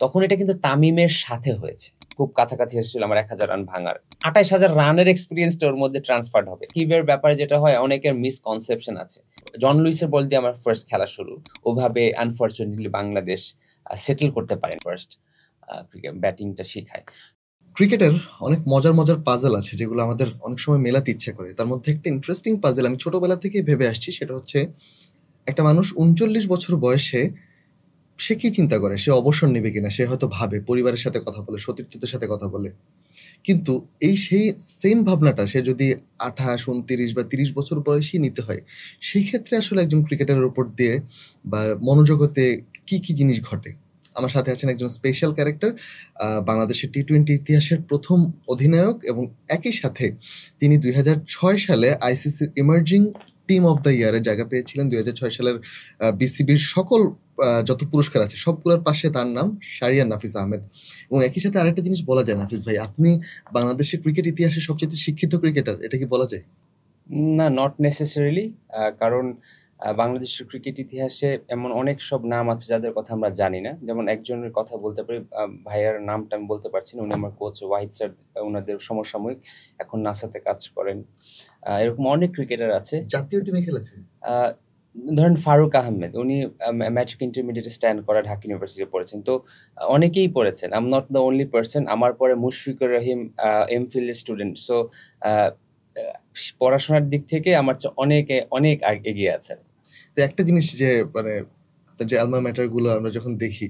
তখন এটা কিন্তু তামিমের সাথে হয়েছে, খুব কাছাকাছি এসেছিল আমার ১,০০০ রান ভাঙার। ২৮,০০০ রানের এক্সপেরিয়েন্সটা ওর মধ্যে ট্রান্সফার্ড হবে। কিবের ব্যাপারে যেটা হয়, অনেকের মিসকনসেপশন আছে। জন লুইসের বল দিয়ে আমার ফার্স্ট খেলা শুরু, ওভাবে আনফরচুনেটলি বাংলাদেশ সেটেল করতে পারেন ফার্স্ট ক্রিকেট ব্যাটিংটা শিখায়। ক্রিকেটের অনেক মজার মজার পাজল আছে যেগুলো আমাদের অনেক সময় মেলাতে ইচ্ছা করে। তার মধ্যে একটা ইন্টারেস্টিং পাজল আমি ছোটবেলা থেকেই ভেবে আসছি, সেটা হচ্ছে একটা মানুষ ৩৯ বছর বয়সে সে কি চিন্তা করে, সে অবসর নেবে কিনা, সে হয়তো ভাবে, পরিবারের সাথে কথা বলে, সতীর্থদের সাথে কথা বলে। কিন্তু সেই সেম ভাবনাটা সে যদি ২৮, ২৯ বা ৩০ বছর বয়সী নিতে হয়, সেই ক্ষেত্রে আসলে একজন ক্রিকেটারের উপর দিয়ে বা মনোজগতে কি কি জিনিস ঘটে। আমার সাথে আছেন একজন স্পেশাল ক্যারেক্টার, বাংলাদেশের টি-20 ইতিহাসের প্রথম অধিনায়ক, এবং একই সাথে তিনি ২০০৬ সালে আইসিসির ইমার্জিং টিম অফ দ্য ইয়ারে জায়গা পেয়েছিলেন। ২০০৬ সালের বিসিবির সকল যত পুরস্কার আছে সবগুলোর পাশে তার নাম শাহরিয়ার নাফিস আহমেদ। এবং একই সাথে আরেকটা জিনিস বলা যায়, নাফিস ভাই, আপনি বাংলাদেশের ক্রিকেট ইতিহাসে সবচেয়ে শিক্ষিত ক্রিকেটার, এটা কি বলা যায়? না, নট নেসেসারিলি। কারণ বাংলাদেশের ক্রিকেট ইতিহাসে এমন অনেক সব নাম আছে যাদের কথা আমরা জানি না। যেমন একজনের কথা বলতে পারি, ভাইয়ার নামটা আমি বলতে পারছি না, উনি আমার কোচ ওয়াহিদ স্যার, ওনাদের সমসাময়িক, এখন নাসাতে কাজ করেন। এরকম অনেক ক্রিকেটার আছে। জাতীয় টিমে খেলেছেন? ধরেন ফারুক আহমেদ, উনি ম্যাট্রিক ইন্টারমিডিয়েটে স্ট্যান্ড করা ঢাকা ইউনিভার্সিটি পড়েছেন। তো অনেকেই পড়েছেন, I am not the only person. আমার পরে Mushfiqur Rahim MPhil student. So পড়াশোনার দিক থেকে আমার চেয়ে অনেক এগিয়ে আছেন। তো একটা জিনিস যে মানে আপনার যে আলমা ম্যাটার গুলো আমরা যখন দেখি,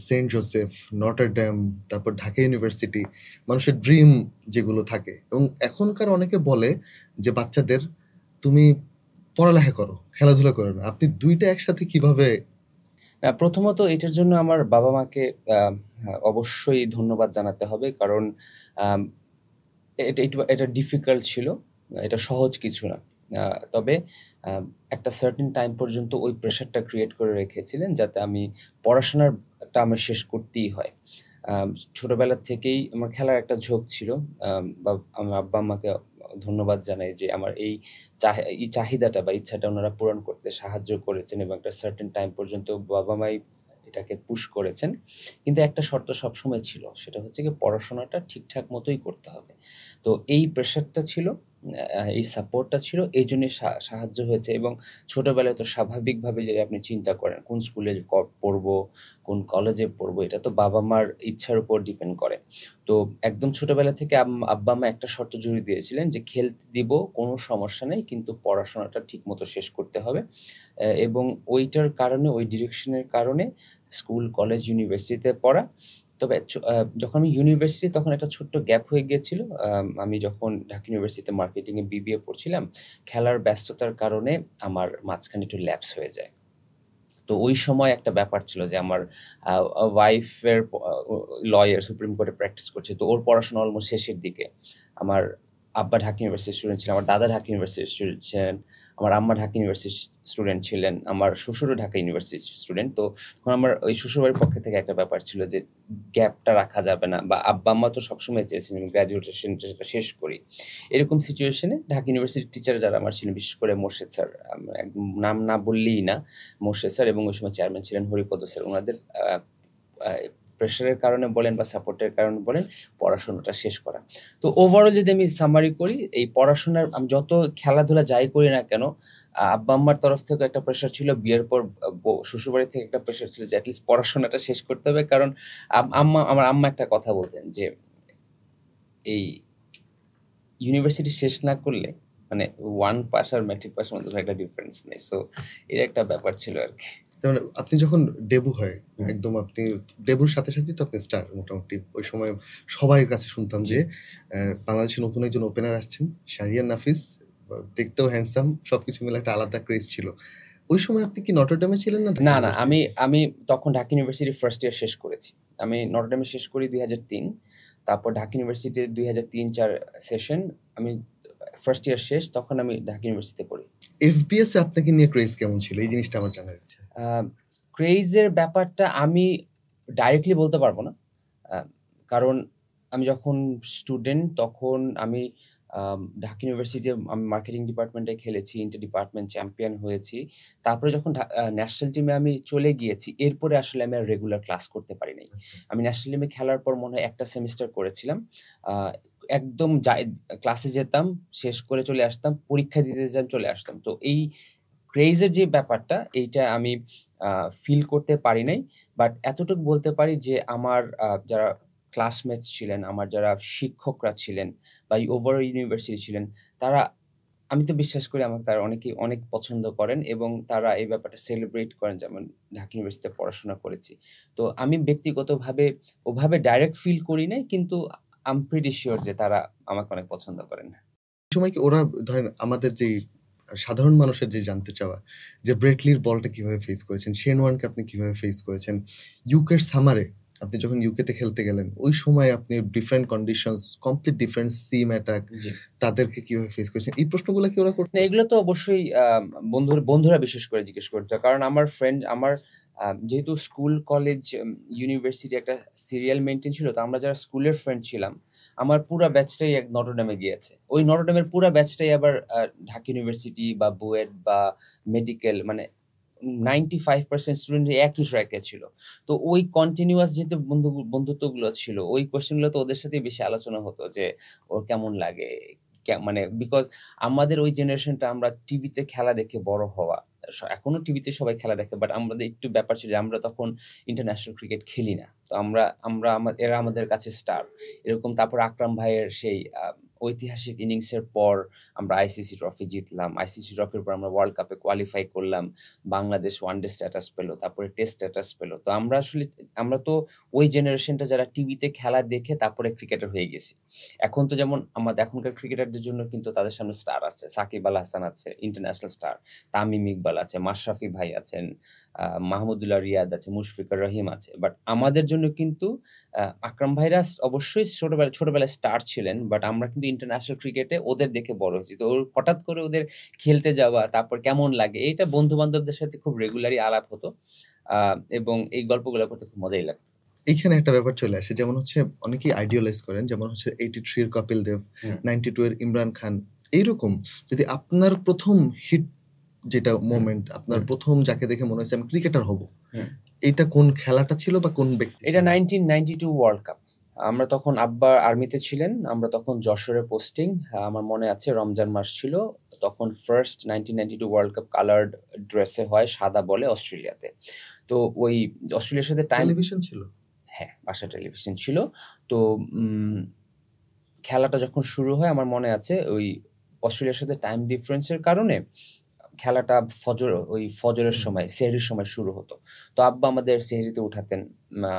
সেন্ট জোসেফ, নটারডেম, তারপর ঢাকা ইউনিভার্সিটি, মানুষের ড্রিম যেগুলো থাকে, এবং এখনকার অনেকে বলে যে বাচ্চাদের তুমি পড়ালেখা করো, খেলাধুলা করো না। আপনি দুইটা একসাথে কিভাবে? প্রথমত এটার জন্য আমার বাবা মাকে অবশ্যই ধন্যবাদ জানাতে হবে, কারণ এটা ডিফিকাল্ট ছিল, এটা সহজ কিছু না। তবে একটা সার্টেন টাইম পর্যন্ত ওই প্রেশারটা ক্রিয়েট করে রেখেছিলেন যাতে আমি পড়াশোনাটা আমার শেষ করতেই হয়। ছোটবেলা থেকেই আমার খেলার একটা ঝোঁক ছিল। বা আমার আব্বা আম্মাকে ধন্যবাদ জানাই যে আমার এই চাহিদাটা বা ইচ্ছাটা ওনারা পূরণ করতে সাহায্য করেছেন, এবং একটা সার্টেন টাইম পর্যন্ত বাবা মাই এটাকে পুশ করেছেন। কিন্তু একটা শর্ত সবসময় ছিল, সেটা হচ্ছে গিয়ে পড়াশোনাটা ঠিকঠাক মতোই করতে হবে। তো এই প্রেশারটা ছিল, এই সাপোর্টটা ছিল, এইজন্যে সাহায্য হয়েছে। এবং ছোটবেলায় তো স্বাভাবিকভাবে যদি আপনি চিন্তা করেন কোন স্কুলে পড়বো, কোন কলেজে পড়বো, এটা তো বাবা-মার ইচ্ছার উপর ডিপেন্ড করে। তো একদম ছোটবেলা থেকে আব্বা-আম্মা একটা শর্ত জুড়ে দিয়েছিলেন যে, "খেলতে দিব, কোনো সমস্যা নেই, কিন্তু পড়াশোনাটা ঠিকমতো শেষ করতে হবে।" এবং ওইটার কারণে, ওই ডিরেকশনের কারণে স্কুল, কলেজ, ইউনিভার্সিটিতে পড়া। তবে যখন আমি ইউনিভার্সিটি, তখন একটা ছোট্ট গ্যাপ হয়ে গিয়েছিল। আমি যখন ঢাকা ইউনিভার্সিটিতে মার্কেটিংয়ে বিবিএ পড়ছিলাম, খেলার ব্যস্ততার কারণে আমার মাঝখানে একটু ল্যাপস হয়ে যায়। তো ওই সময় একটা ব্যাপার ছিল যে আমার ওয়াইফের লয়ার, সুপ্রিম কোর্টে প্র্যাকটিস করছে। তো ওর পড়াশোনা অলমোস্ট শেষের দিকে। আমার আব্বা ঢাকা ইউনিভার্সিটির স্টুডেন্ট ছিলেন, আমার দাদা ঢাকা ইউনিভার্সিটির স্টুডেন্ট ছিলেন, আমার আম্মা ঢাকা ইউনিভার্সিটির স্টুডেন্ট ছিলেন, আমার শ্বশুরও ঢাকা ইউনিভার্সিটির স্টুডেন্ট। তো তখন আমার ওই শ্বশুরবাড়ির পক্ষ থেকে একটা ব্যাপার ছিল যে গ্যাপটা রাখা যাবে না, বা আব্বা-আম্মা তো সবসময় চেয়েছিলেন গ্র্যাজুয়েশনটা শেষ করি। এরকম সিচুয়েশনে ঢাকা ইউনিভার্সিটির টিচার যারা আমার ছিলেন, বিশেষ করে মোর্শেদ স্যার, একদম নাম না বললেই না, মোর্শেদ স্যার, এবং ওই সময় চেয়ারম্যান ছিলেন হরিপদ স্যার, ওনাদের প্রেশারের কারণে বলেন বা সাপোর্টের কারণে বলেন, পড়াশোনাটা শেষ করা। তো ওভারঅল যদি আমি সামারি করি, এই পড়াশোনার আমি যত খেলাধুলা যাই করি না কেন, আব্বা-আম্মার তরফ থেকে একটা প্রেশার ছিল, বিয়ের পর শ্বশুরবাড়ি থেকে একটা প্রেশার ছিল যে এটলিস্ট পড়াশোনাটা শেষ করতে হবে। কারণ আমার আম্মা একটা কথা বলতেন যে, এই ইউনিভার্সিটি শেষ না করলে মানে 1 পাস আর ম্যাট্রিক পাসের মধ্যে একটা ডিফারেন্স নেই। সো এর একটা ব্যাপার ছিল আরকি। তার মানে আপনি যখন ডেবু হয়, একদম আপনি ডেবুর সাথে সাথেই তো আপনি স্টার মোটামুটি। ওই সময় সবার কাছে শুনতাম যে বাংলাদেশের নতুন একজন ওপেনার আসছেন, শাহরিয়ার নাফিস, দেখতেও হ্যান্ডসাম, সবকিছু মিলে একটা আলাদা ক্রেজ ছিল। ওই সময় আপনি কি নটরডেমে ছিলেন না? না, না, আমি তখন ঢাকা ইউনিভার্সিটি ফার্স্ট ইয়ার শেষ করেছি। আমি নটরডেমে শেষ করি ২০০৩। তারপর ঢাকা ইউনিভার্সিটির ২০০৩-৪ সেশন আমি ফার্স্ট ইয়ার শেষ, তখন আমি ঢাকা ইউনিভার্সিটিতে পড়ি। এফবিএস এ আপনাকে নিয়ে ক্রেজ কেমন ছিল? এই জিনিসটা আমার জানার ইচ্ছা। ক্রেজের ব্যাপারটা আমি ডাইরেক্টলি বলতে পারব না। কারণ আমি যখন স্টুডেন্ট, তখন আমি ঢাকা ইউনিভার্সিটিতে আমি মার্কেটিং ডিপার্টমেন্টে খেলেছি, ইন্টার ডিপার্টমেন্ট চ্যাম্পিয়ন হয়েছি। তারপরে যখন ন্যাশনাল টিমে আমি চলে গিয়েছি, এরপরে আসলে আমি আর রেগুলার ক্লাস করতে পারি নাই। আচ্ছা। আমি ন্যাশনাল টিমে খেলার পর মনে হয় ১ টা সেমেস্টার করেছিলাম। আ একদম ক্লাসে যেতাম, শেষ করে চলে আসতাম, পরীক্ষা দিতে যেতাম, চলে আসতাম। তো এই ক্রেজ এর যে ব্যাপারটা, এইটা আমি আ ফিল করতে পারি নাই। বাট এতটুকু বলতে পারি যে আমার যারা ক্লাসমেটস ছিলেন, আমার যারা শিক্ষকরা ছিলেন বা ওভারঅল ইউনিভার্সিটি ছিলেন, তারা আমি তো বিশ্বাস করি আমাকে তারা অনেকেই অনেক পছন্দ করেন এবং তারা এই ব্যাপারটা সেলিব্রেট করেন যেমন ঢাকা ইউনিভার্সিটিতে পড়াশোনা করেছি। তো আমি ব্যক্তিগতভাবে ওভাবে ডাইরেক্ট ফিল করি নাই কিন্তু আই এম প্রিটি সিউর যে তারা আমাকে অনেক পছন্দ করেন। এই সময় কি ওরা ধরেন আমাদের যেই সাধারণ মানুষের যে জানতে চাওয়া যে ব্রেট লির বলটা কিভাবে ফেস করেছেন, শেন ওয়ার্নকে আপনি কিভাবে ফেস করেছেন, ইউকের সামারে আপনি যখন ইউকেতে খেলতে গেলেন ওই সময় আপনি ডিফারেন্ট কন্ডিশনস, কমপ্লিট ডিফারেন্ট সিম অ্যাটাক, জি। তাদেরকে কিভাবে ফেস করেছেন? এই প্রশ্নগুলো কি ওরা করতো? না এগুলো তো অবশ্যই বন্ধুরা বিশেষ করে জিজ্ঞেস করতো। কারণ আমার ফ্রেন্ড আমার যেহেতু স্কুল, কলেজ, ইউনিভার্সিটি একটা সিরিয়াল মেইনটেইন ছিল। তো আমরা যারা স্কুলের ফ্রেন্ড ছিলাম, আমার পুরা ব্যাচটাই নটরডেমে গিয়েছে। ওই নটরডেমের পুরা ব্যাচটাই আবার ঢাকা ইউনিভার্সিটি বা বুয়েট বা মেডিকেল মানে 95% স্টুডেন্ট একই ট্র্যাকে ছিল। তো ওই কন্টিনিউয়াস যেহেতু বন্ধুত্বগুলো ছিল, ওই কোয়েশ্চেন গুলো তো ওদের সাথেই বেশি আলোচনা হতো যে, "ওর কেমন লাগে?" মানে বিকজ আমাদের ওই জেনারেশনটা আমরা টিভিতে খেলা দেখে বড় হওয়া। এখনো টিভিতে সবাই খেলা দেখে। বাট আমাদের একটু ব্যাপার ছিল যে আমরা তখন ইন্টারন্যাশনাল ক্রিকেট খেলি না। তো এরা আমাদের কাছে স্টার। এরকম তারপর আকরাম ভাইয়ের সেই ঐতিহাসিক ইনিংসের পর আমরা আইসিসি ট্রফি জিতলাম। আইসিসি ট্রফির পর আমরা ওয়ার্ল্ড কাপে কোয়ালিফাই করলাম। বাংলাদেশ ওয়ানডে স্ট্যাটাস পেল। তারপরে টেস্ট স্ট্যাটাস পেল। তো আমরা তো ওই জেনারেশনটা যারা টিভিতে খেলা দেখে তারপরে ক্রিকেটার হয়ে গেছি। এখন তো যেমন আমাদের এখনকার ক্রিকেটারদের জন্য কিন্তু তাদের সামনে স্টার আছে। সাকিব আল হাসান আছে, ইন্টারন্যাশনাল স্টার। তামিম ইকবাল আছে, মাশরাফি ভাই আছেন, মাহমুদুল্লাহ রিয়াদ আছে, মুশফিকুর রহিম আছে। বাট আমাদের জন্য কিন্তু আকরাম ভাইরা অবশ্যই ছোটবেলায় স্টার ছিলেন। বাট আমরা কিন্তু ইন্টারন্যাশনাল ক্রিকেটে ওদের দেখে বড় হয়েছি। তো হঠাৎ করে ওদের খেলতে যাওয়া, তারপর কেমন লাগে এটা বন্ধু-বান্ধবদের সাথে খুব রেগুলারই আলাপ হতো। এবং এই গল্পগুলো করতে খুব মজাই লাগতো। এইখানে একটা ব্যাপার চলে আসে যেমন হচ্ছে অনেকেই আইডিয়ালাইজ করেন যেমন হচ্ছে 83 এর কপিল দেব, 92 এর ইমরান খান। এইরকম যদি আপনার প্রথম হিট যেটা মোমেন্ট, আপনার প্রথম যাকে দেখে মনে হয়েছে আমি ক্রিকেটার হব, এইটা কোন খেলাটা ছিল বা কোন ব্যক্তি? এটা 1992 ওয়ার্ল্ড কাপ। আমরা তখন আব্বা আর্মিতে ছিলেন। আমরা তখন যশোরে পোস্টিং। আমার মনে আছে রমজান মাস ছিল। তখন ফার্স্ট 1992 ওয়ার্ল্ড কাপ কালারড ড্রেসে হয় সাদা বলে অস্ট্রেলিয়াতে। তো ওই অস্ট্রেলিয়ার সাথে টেলিভিশন ছিল? হ্যাঁ, বাসায় টেলিভিশন ছিল। তো খেলাটা যখন শুরু হয় আমার মনে আছে ওই অস্ট্রেলিয়ার সাথে টাইম ডিফারেন্স এর কারণে খেলাটা ফজরের সময়, সেহরির সময় শুরু হতো। তো আব্বা আমাদের সেহরিতে উঠাতেন।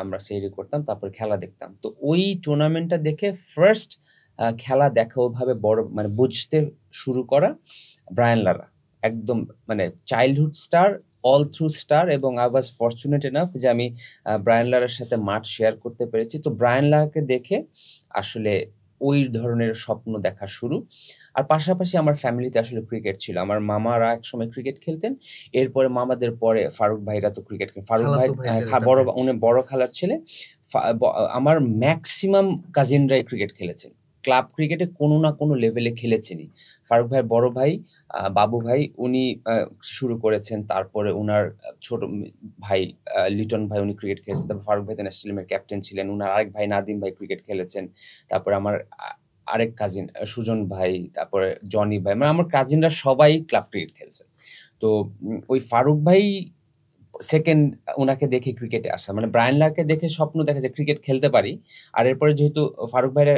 আমরা সেহরি করতাম, তারপরে খেলা দেখতাম। তো ওই টুর্নামেন্টটা দেখে ফার্স্ট খেলা দেখা ওভাবে বড় মানে বুঝতে শুরু করা ব্রায়ান লারা। একদম মানে childhood star, all through star এবং I was fortunate enough যে আমি ব্রায়ান লারার সাথে মাঠ শেয়ার করতে পেরেছি। তো ব্রায়ান লারাকে দেখে আসলে ওই ধরনের স্বপ্ন দেখা শুরু। আর পাশাপাশি আমার ফ্যামিলিতে আসলে ক্রিকেট ছিল। আমার মামারা একসময় ক্রিকেট খেলতেন। এরপরে মামাদের পরে ফারুক ভাইরা তো ক্রিকেট ফারুক ভাই খালাতো ভাইদের একটা বড় ব্যাচ। উনি বড় খালার ছেলে। ফা ব আমার মেক্সিমাম কাজিনরাই ক্রিকেট খেলেছেন। ক্লাব ক্রিকেটে কোনো না কোনো লেভেলে খেলেছেনই। ফারুক ভাইয়ের বড় ভাই বাবু ভাই উনি শুরু করেছেন। তারপরে উনার ছোট ভাই লিটন ভাই উনি ক্রিকেট খেলেছেন। তারপর ফারুক ভাই তো ন্যাশনাল টিমের ক্যাপ্টেন ছিলেন। উনার আরেক ভাই নাদিম ভাই ক্রিকেট খেলেছেন। তারপরে আমার আরেক কাজিন সুজন ভাই, তারপরে জনি ভাই মানে আমার কাজিনরা সবাই ক্লাব ক্রিকেট খেলছে। তো ওই ফারুক ভাই সেকেন্ড উনাকে দেখে ক্রিকেটে আসা। মানে ব্রায়ান লারাকে দেখে স্বপ্ন দেখা যে ক্রিকেট খেলতে পারি। আর এরপরে যেহেতু ফারুক ভাইরা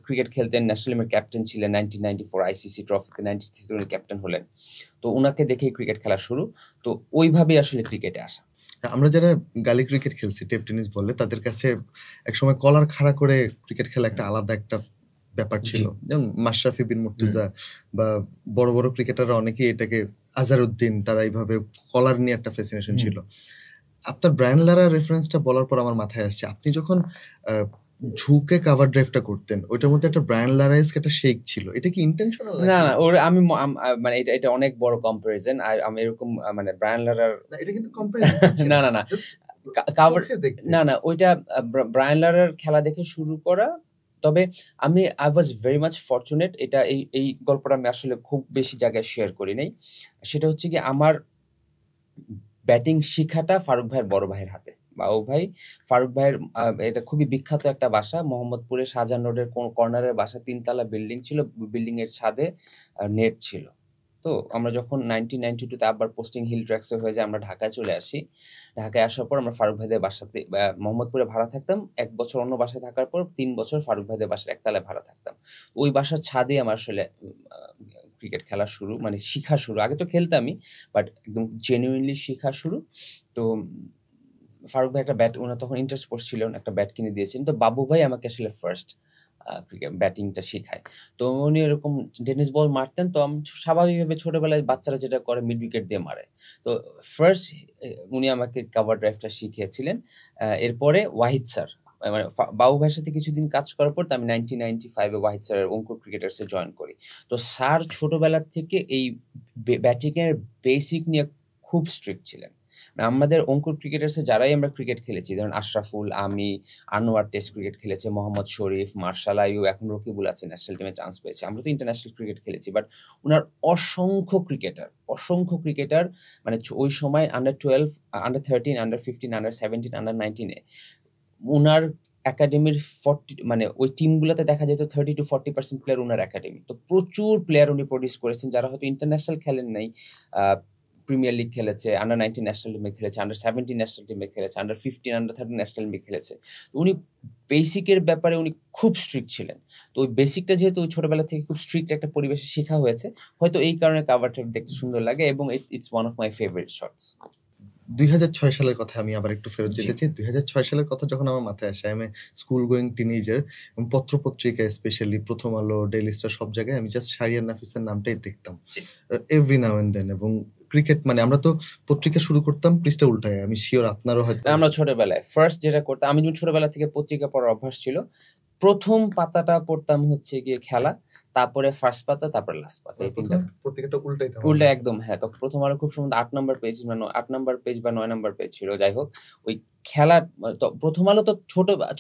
ক্রিকেট খেলতেন, ন্যাশনাল টিমের ক্যাপ্টেন ছিলেন 1994 আইসিসি ট্রফিতে 93 তে উনি ক্যাপ্টেন হলেন। তো উনাকে দেখেই ক্রিকেট খেলা শুরু। তো ওইভাবেই আসলে ক্রিকেটে আসা। আমরা যারা গালি ক্রিকেট খেলছি, টেপ টেনিস বলে, তাদের কাছে একসময় কলার খাড়া করে ক্রিকেট খেলা একটা আলাদা একটা ব্যাপার ছিল। যেমন মাশরাফি বিন মুর্তজা বা বড় বড় ক্রিকেটাররা অনেকেই এটাকে আজহারউদ্দিন তারা এইভাবে কলার নিয়ে একটা ফ্যাসিনেশন ছিল। আপনার ব্রায়ান লারা রেফারেন্সটা বলার পর আমার মাথায় আসছে আপনি যখন ঝুঁকে কাভার ড্রাইভটা করতেন ওইটার মধ্যে একটা ব্রায়ান লারাইস্ক একটা শেক ছিল। এটা কি ইন্টেনশনাল? না, না ওর আমি মানে এটা অনেক বড় কম্পারিজন। আর আমি এরকম মানে ব্রায়ান লারার না, এটা কিন্তু কম্পারিজন না, না, না। জাস্ট কাভার চোখে দেখতে। না, না ওইটা ব্রায়ান লারার খেলা দেখে শুরু করা তবে I was very much fortunate, এটা এই গল্পটা আমি আসলে খুব বেশি জায়গায় শেয়ার করি নাই। সেটা হচ্ছে গিয়ে আমার ব্যাটিং শিখাটা ফারুক ভাইয়ের বড় ভাইয়ের হাতে। ফারুক ভাইয়ের এটা খুবই বিখ্যাত একটা বাসা। মোহাম্মদপুরে শাহজাহান রোডের কর্নারের বাসা, ৩ তলা বিল্ডিং ছিল। বিল্ডিং এর ছাদে নেট ছিল। তো আমরা যখন 1992 তে আবার পোস্টিং হিল ট্র্যাক্সে হয়ে যায়, আমরা ঢাকায় চলে আসি। ঢাকায় আসার পর আমরা ফারুক ভাইদের বাসাতে মোহাম্মদপুরে ভাড়া থাকতাম। ১ বছর অন্য বাসায় থাকার পর ৩ বছর ফারুক ভাইদের বাসার একতলায় ভাড়া থাকতাম। ওই বাসার ছাদেই আমার আসলে ক্রিকেট খেলা শুরু, মানে শিখা শুরু। আগে তো খেলতামই, বাট একদম জেনুইনলি শিখা শুরু। তো ফারুক ভাই একটা ব্যাট, উনার তখন ইন্টারেস্ট স্পোর্টস ছিল, একটা ব্যাট কিনে দিয়েছেন। তো বাবু ভাই আমাকে আসলে ফার্স্ট ক্রিকেট ব্যাটিংটা শিখায়। তো উনি এরকম টেনিস বল মারতেন। তো আমি স্বাভাবিকভাবে ছোটবেলায় বাচ্চারা যেটা করে মিড উইকেট দিয়ে মারে। তো ফার্স্ট উনি আমাকে কভার ড্রাইভটা শিখিয়েছিলেন। এরপরে ওয়াহিদ স্যার, মানে বাবু ভাইয়ের সাথে কিছুদিন কাজ করার পর তো আমি 1995 এ ওয়াহিদ স্যারের অঙ্কুর ক্রিকেটার্সে জয়েন করি। তো স্যার ছোটবেলা থেকে এই ব্যাটিং এর বেসিক নিয়ে খুব স্ট্রিক্ট ছিলেন। আমাদের অঙ্কুর ক্রিকেটার্সে যারাই আমরা ক্রিকেট খেলেছি, ধরুন আশরাফুল, আমি, আনোয়ার টেস্ট ক্রিকেট খেলেছে, মোহাম্মদ শরীফ, মার্শাল আইয়ুব, এখন রকিবুল আছে, ন্যাশনাল টিমে চান্স পেয়েছে। আমরা তো ইন্টারন্যাশনাল ক্রিকেট খেলেছি, বাট উনার অসংখ্য ক্রিকেটার, মানে ওই সময় under 12, under 13, under 15, under 17, under 19 এ উনার একাডেমির 40, মানে ওই টিমগুলোতে দেখা যেত 30-40% প্লেয়ার উনার একাডেমি। তো প্রচুর প্লেয়ার উনি প্রডিউস করেছেন, যারা হয়তো ইন্টারন্যাশনাল খেলেন নাই, প্রিমিয়ার লিগ খেলেছে, আন্ডার 19 ন্যাশনাল টিমে খেলেছে, আন্ডার 17 ন্যাশনাল টিমে খেলেছে, আন্ডার 15, আন্ডার 13 ন্যাশনাল টিমে খেলেছে। তো উনি বেসিকের ব্যাপারে উনি খুব স্ট্রিক্ট ছিলেন। তো ওই বেসিকটা যেহেতু ওই ছোটবেলা থেকে খুব স্ট্রিক্ট একটা পরিবেশে শেখা হয়েছে, হয়তো এই কারণে কাভারটা দেখতে সুন্দর লাগে, এবং it's one of my favourite shots. 2006 সালের কথা আমি আবার একটু ফেরত যেতে চাই। 2006 সালের কথা যখন আমার মাথায় আসে, আমি স্কুল গোয়িং টিনেজার, এবং পত্রপত্রিকায় স্পেশালি প্রথম আলো, ডেইলি স্টার, সব জায়গায় আমি জাস্ট শাহরিয়ার নাফিসের নামটাই দেখতাম এভরি নাও এন্ড দেন। এবং ক্রিকেট, মানে আমরা তো পত্রিকা শুরু করতাম পৃষ্ঠা উল্টায়। আমি শিওর আপনারও হয়তো। আমরা ছোটবেলায় ফার্স্ট যেটা করতাম, আমি যখন ছোটবেলা থেকে পত্রিকা পড়ার অভ্যাস ছিল, প্রথম পাতাটা পড়তাম হচ্ছে গিয়ে খেলা, তারপরে ফার্স্ট পাতা, তারপরে লাস্ট পাতা, এই তিনটা পত্রিকাটা উল্টাইতাম। উল্টা একদম, হ্যাঁ। তখন প্রথম আলো খুব সুন্দর 8 নম্বর পেজ, মানে 8 নম্বর পেজ বা 9 নম্বর পেজ ছিল, যাই হোক। ওই খেলা, প্রথম আলো তো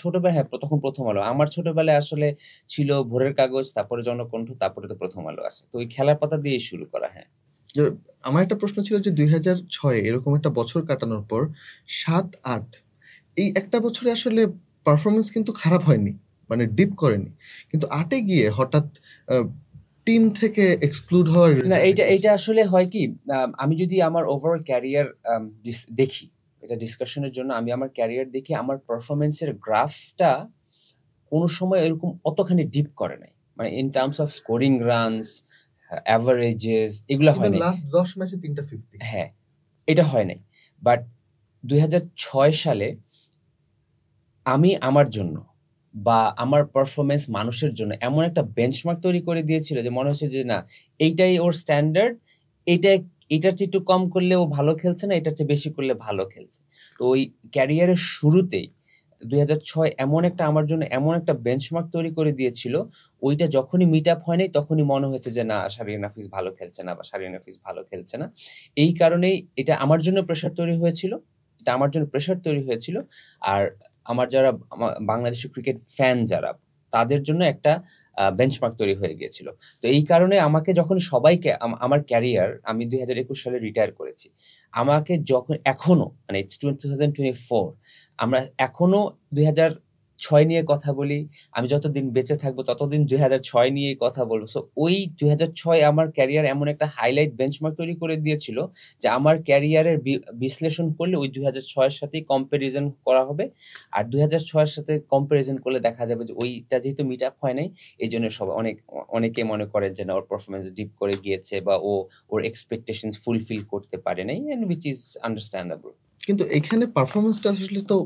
ছোটবেলায়, হ্যাঁ তখন প্রথম আলো। আমার ছোটবেলায় আসলে ছিল ভোরের কাগজ, তারপরে জনকণ্ঠ, তারপরে তো প্রথম আলো আসে। তো ওই খেলার পাতা দিয়ে শুরু করা। হ্যাঁ, আমার একটা প্রশ্ন ছিল যে 2006 এরকম একটা বছর কাটানোর পর 7-8 এই একটা বছরে আসলে পারফরমেন্স কিন্তু খারাপ হয়নি, মানে ডিপ করেনি, কিন্তু 8 এ গিয়ে হঠাৎ টিম থেকে এক্সক্লুড হওয়ার না, এইটা আসলে হয় কি, আমি যদি আমার ওভারঅল ক্যারিয়ার দেখি, এটা ডিসকাশনের জন্য আমি আমার ক্যারিয়ার দেখি, আমার পারফরমেন্সের গ্রাফটা কোনো সময় এরকম অতখানি ডিপ করে নাই, মানে in terms of scoring runs, অ্যাভারেজেস, এগুলো হয় নাই। লাস্ট 10 ম্যাচে 3টা 50, হ্যাঁ, এটা হয় নাই। বাট 2006 সালে আমি আমার জন্য বা আমার পারফরমেন্স মানুষের জন্য এমন একটা বেঞ্চমার্ক তৈরি করে দিয়েছিল যে মনে হচ্ছে যে না, এইটাই ওর স্ট্যান্ডার্ড, এটার চেয়ে একটু কম করলে ও ভালো খেলছে না, এটার চেয়ে বেশি করলে ভালো খেলছে। তো ওই ক্যারিয়ারের শুরুতেই 2006 আমার জন্য এমন একটা বেঞ্চমার্ক তৈরি করে দিয়েছিল, ওইটা যখনই মিট আপ হয় নাই তখনই মনে হয়েছে যে না, শাহরিয়ার নাফিস ভালো খেলছে না, বা শাহরিয়ার নাফিস ভালো খেলছে না। এই কারণেই এটা আমার জন্য প্রেশার তৈরি হয়েছিল। আর আমার যারা বাংলাদেশি ক্রিকেট ফ্যান যারা, তাদের জন্য একটা বেঞ্চমার্ক তৈরি হয়ে গিয়েছিল। তো এই কারণে আমাকে যখন সবাইকে, আমার ক্যারিয়ার, আমি 2021 সালে রিটায়ার করেছি, আমাকে যখন এখনো, মানে ইটস 2024, আমরা এখনো 2006 নিয়ে কথা বলি। আমি যতদিন বেঁচে থাকবো ততদিন 2006 নিয়েই কথা বলবো। সো ওই 2006 আমার ক্যারিয়ার এমন একটা হাইলাইট বেঞ্চমার্ক তৈরি করে দিয়েছিল যে আমার ক্যারিয়ারের বিশ্লেষণ করলে ওই 2006 এর সাথেই কম্পারিজন করা হবে। আর 2006 এর সাথে কম্পারিজন করলে দেখা যাবে যে ওইটা যেহেতু মিট আপ হয় নাই, এইজন্য সবাই অনেকে মনে করে যে না, ওর পারফরম্যান্স ডিপ করে গিয়েছে, বা ওর এক্সপেকটেশনস ফুলফিল করতে পারে নাই, এন্ড হুইচ ইজ আন্ডারস্ট্যান্ডেবল। কিন্তু এখানে পারফরমেন্সটা আসলে তো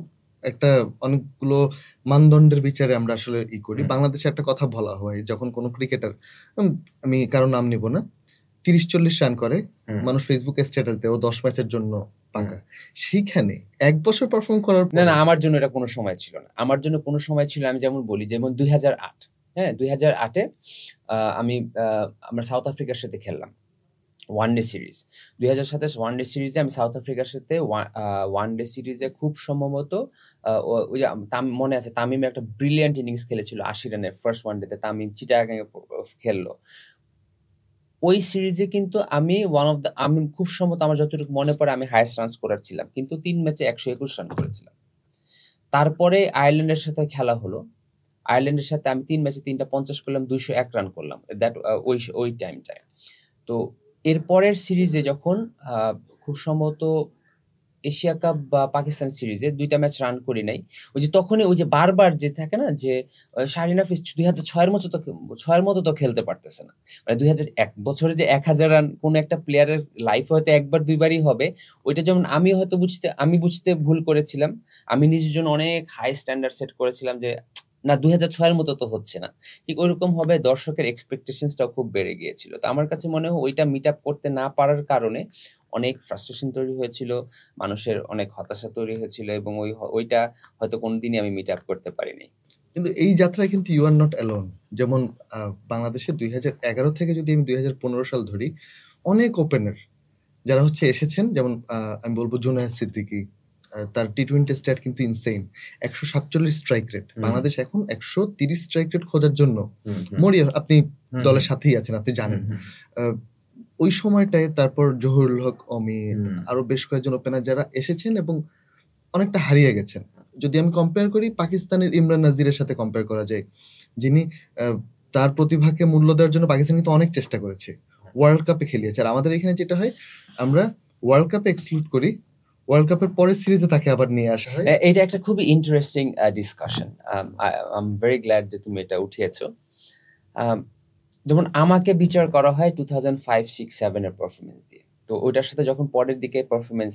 একটা অনেকগুলো মানদণ্ডের বিচারে আমরা আসলে করি। বাংলাদেশে একটা কথা বলা হয়, যখন কোনো ক্রিকেটার, আমি কারো নাম নিব না, 30-40 রান করে, মানুষ ফেসবুকে স্ট্যাটাস দেয় ও 10 ম্যাচের জন্য পাকা। সেইখানে 1 বছর পারফর্ম করার পর, না, আমার জন্য এটা কোনো সময় ছিল না। আমার জন্য কোনো সময় ছিল, আমি যেমন বলি, যেমন 2008, হ্যাঁ 2008 এ আমরা সাউথ আফ্রিকার সাথে খেললাম। ওয়ানডে সিরিজ 2027 ওয়ানডে সিরিজে আমি সাউথ আফ্রিকার সাথে ওয়ানডে সিরিজে খুব সম্ভবত ওই যে মনে আছে তামিম একটা ব্রিলিয়ান্ট ইনিংস খেলেছিল 80 রানের ফার্স্ট ওয়ানডেতে, তামিম চিটাগাং খেললো। ওই সিরিজে কিন্তু আমি খুব সম্ভবত আমার যতটুকু মনে পড়ে আমি হাইয়েস্ট রান স্কোরার ছিলাম, কিন্তু 3 ম্যাচে 121 রান করেছিলাম। তারপরে আয়ারল্যান্ডের সাথে খেলা হলো, আয়ারল্যান্ডের সাথে আমি 3 ম্যাচে 3টা 50 করলাম, 201 রান করলাম দ্যাট ওই টাইমটায়। তো এরপরের সিরিজে যখন খুব সম্ভবত এশিয়া কাপ বা পাকিস্তান সিরিজে 2টা ম্যাচ রান করি নাই, ওই যে তখনই ওই যে বারবার যে থাকে না যে শাহরিন হাফিজ 2006 মতো তো খেলতে পারতেছে না, মানে 2001 বছরে যে 1000 রান কোন একটা প্লেয়ারের লাইফে হয়তো একবার দুইবারই হবে, ওইটা যেমন আমি বুঝতে ভুল করেছিলাম। আমি নিজের জন্য অনেক হাই স্ট্যান্ডার্ড সেট করেছিলাম যে না 2006 মতো তো হচ্ছে না, ঠিক ওইরকম হবে। দর্শকের এক্সপেকটেশনসটাও খুব বেড়ে গিয়েছিল। তো আমার কাছে মনে হয় ওইটা মিট আপ করতে না পারার কারণে অনেক ফ্রাস্ট্রেশন তৈরি হয়েছিল, মানুষের অনেক হতাশা তৈরি হয়েছিল, এবং ওইটা হয়তো কোনোদিনই আমি মিট আপ করতে পারিনি। কিন্তু এই যাত্রায় কিন্তু ইউ আর নট অ্যালোন। যেমন বাংলাদেশে 2011 থেকে যদি আমি 2015 সাল ধরি, অনেক ওপেনার যারা এসেছেন, যেমন আমি বলবো জুনায়েদ সিদ্দিকী, তার টি-20 স্ট্যাট কিন্তু ইনসেইন, 147 স্ট্রাইক রেট। বাংলাদেশ এখন 130 স্ট্রাইক রেট খোঁজার জন্য মরিয়া, আপনি দলের সাথেই আছেন, আপনি জানেন। ওই সময়টায় তারপর জহুরুল হক, অমিত, আরো বেশ কয়েকজন ওপেনার যারা এসেছেন এবং অনেকটা হারিয়ে গেছেন। যদি আমি কম্পেয়ার করি, পাকিস্তানের ইমরান নাজিরের সাথে কম্পেয়ার করা যায়, যিনি তার প্রতিভাকে মূল্য দেওয়ার জন্য পাকিস্তান কিন্তু অনেক চেষ্টা করেছে, ওয়ার্ল্ড কাপে খেলিয়েছে। আর আমাদের এখানে যেটা হয়, আমরা ওয়ার্ল্ড কাপে এক্সক্লুড করি, ওয়ার্ল্ড কাপের পরের সিরিজে তাকে আবার নিয়ে আসা হয়। এটা একটা খুবই interesting discussion. I am very glad যে তুমি এটা উঠিয়েছো। যেমন আমাকে বিচার করা হয় 2005, 6, 7 এর পারফরমেন্স দিয়ে। তো ওইটার সাথে যখন পরের দিকে পারফরমেন্স